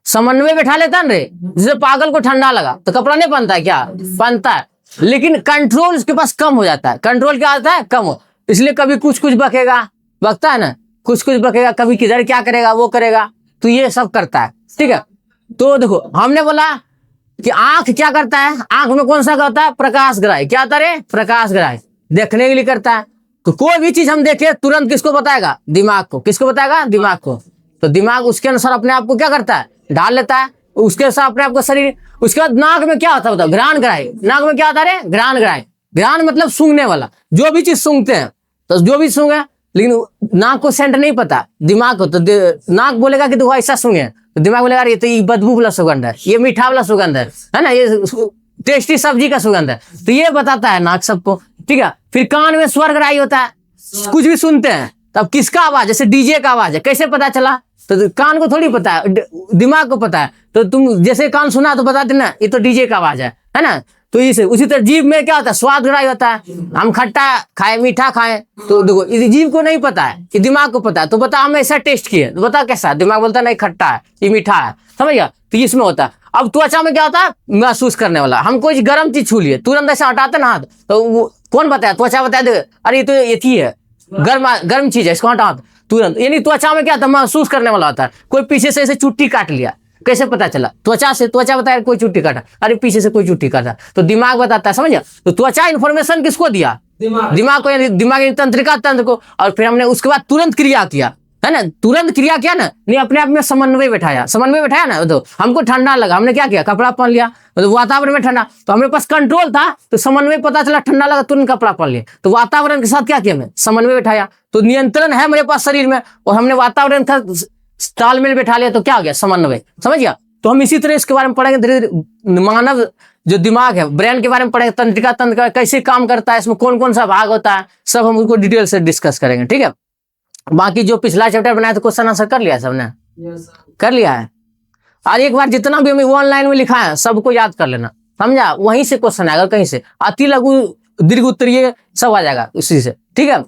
समन्वय बैठा लेता ना रे। जैसे पागल को ठंडा लगा तो कपड़ा नहीं पहनता है क्या, पहनता है, लेकिन कंट्रोल उसके पास कम हो जाता है। कंट्रोल क्या आता है, कम हो, इसलिए कभी कुछ कुछ बकेगा, बकता है ना, कुछ कुछ बकेगा, कभी किधर क्या करेगा वो करेगा, तो ये सब करता है। ठीक है, तो देखो हमने बोला कि आंख क्या करता है, आंख में कौन सा होता है, प्रकाश ग्राही। क्या होता है, प्रकाश ग्राही, देखने के लिए करता है। तो कोई भी चीज हम देखे तुरंत किसको बताएगा, दिमाग को। किसको बताएगा, दिमाग को। तो दिमाग उसके अनुसार अपने आप को क्या करता है, ढाल लेता है, उसके अनुसार अपने आप को शरीर। उसके बाद नाक में क्या होता है बताओ, घ्राण ग्राही। नाक में क्या होता है, घ्राण ग्राही। घ्राण मतलब सूंघने वाला, जो भी चीज सूंघते हैं, तो जो भी सूंघे, लेकिन नाक को सेंट नहीं पता दिमाग को। तो नाक बोलेगा कि तू ऐसा सूंघे, तो दिमाग बोलेगा ये तो ये बदबू वाला सुगंध है, ये मीठा वाला सुगंध है ना, ये टेस्टी सब्जी का सुगंध है। तो ये बताता है नाक सबको। ठीक है, फिर कान में स्वर्गराही होता है, कुछ भी सुनते हैं तब किसका आवाज, जैसे डीजे का आवाज है, कैसे पता चला, तो कान को थोड़ी पता है, दिमाग को पता है। तो तुम जैसे कान सुना तो बताते ना ये तो डीजे का आवाज है ना। तो इसे उसी तरह जीभ में क्या होता है, स्वाद ग्राही होता है। हम खट्टा खाए, मीठा खाए, तो देखो ये जीभ को नहीं पता है, ये दिमाग को पता है। तो बता हम ऐसा टेस्ट किए, तो बता कैसा, दिमाग बोलता है नहीं खट्टा है, ये मीठा है, समझ गया। तो इसमें होता है। अब त्वचा में क्या होता है, महसूस करने वाला। हम कोई गर्म चीज छू लिए, तुरंत ऐसे हटाते ना हाथ, तो वो कौन बताया, त्वचा बताया दे, अरे ये तो ये है, गर्म चीज है, इसको हटा तुरंत। यानी त्वचा में क्या होता है, महसूस करने वाला होता है। कोई पीछे से ऐसे चुट्टी काट लिया, कैसे पता चला, त्वचा से। त्वचा बताया कोई चुट्टी काटा, अरे पीछे से कोई चुट्टी काटा, तो दिमाग बताता है, समझ। तो त्वचा इन्फॉर्मेशन किसको दिया, दिमाग को, यानी दिमागी तंत्रिका तंत्र को। और फिर हमने उसके बाद तुरंत क्रिया किया, है ना, तुरंत क्रिया किया ना, नहीं अपने आप में समन्वय बैठाया, समन्वय बैठाया ना। तो हमको ठंडा लगा, हमने क्या किया, कपड़ा पहन लिया, तो वातावरण में ठंडा, तो हमारे पास कंट्रोल था, तो समन्वय पता चला, ठंडा लगा तुरंत कपड़ा पहन लिया। तो वातावरण के साथ क्या किया, हमने समन्वय बैठाया, तो नियंत्रण है मेरे पास शरीर में, और हमने वातावरण था तालमेल बैठा लिया, तो क्या हो गया, समन्वय, समझ गया। तो हम इसी तरह इसके बारे में पढ़ेंगे धीरे धीरे। मानव जो दिमाग है, ब्रेन के बारे में पढ़ेंगे, तंत्रिका तंत्र कैसे काम करता है, इसमें कौन कौन सा भाग होता है, सब हम उसको डिटेल से डिस्कस करेंगे। ठीक है, बाकी जो पिछला चैप्टर बनाया तो क्वेश्चन आंसर कर लिया सबने, कर लिया है। और एक बार जितना भी हमें ऑनलाइन में लिखा है सबको याद कर लेना, समझा। वहीं से क्वेश्चन आएगा, कहीं से अति लघु दीर्घ उत्तरीय सब आ जाएगा उसी से। ठीक है।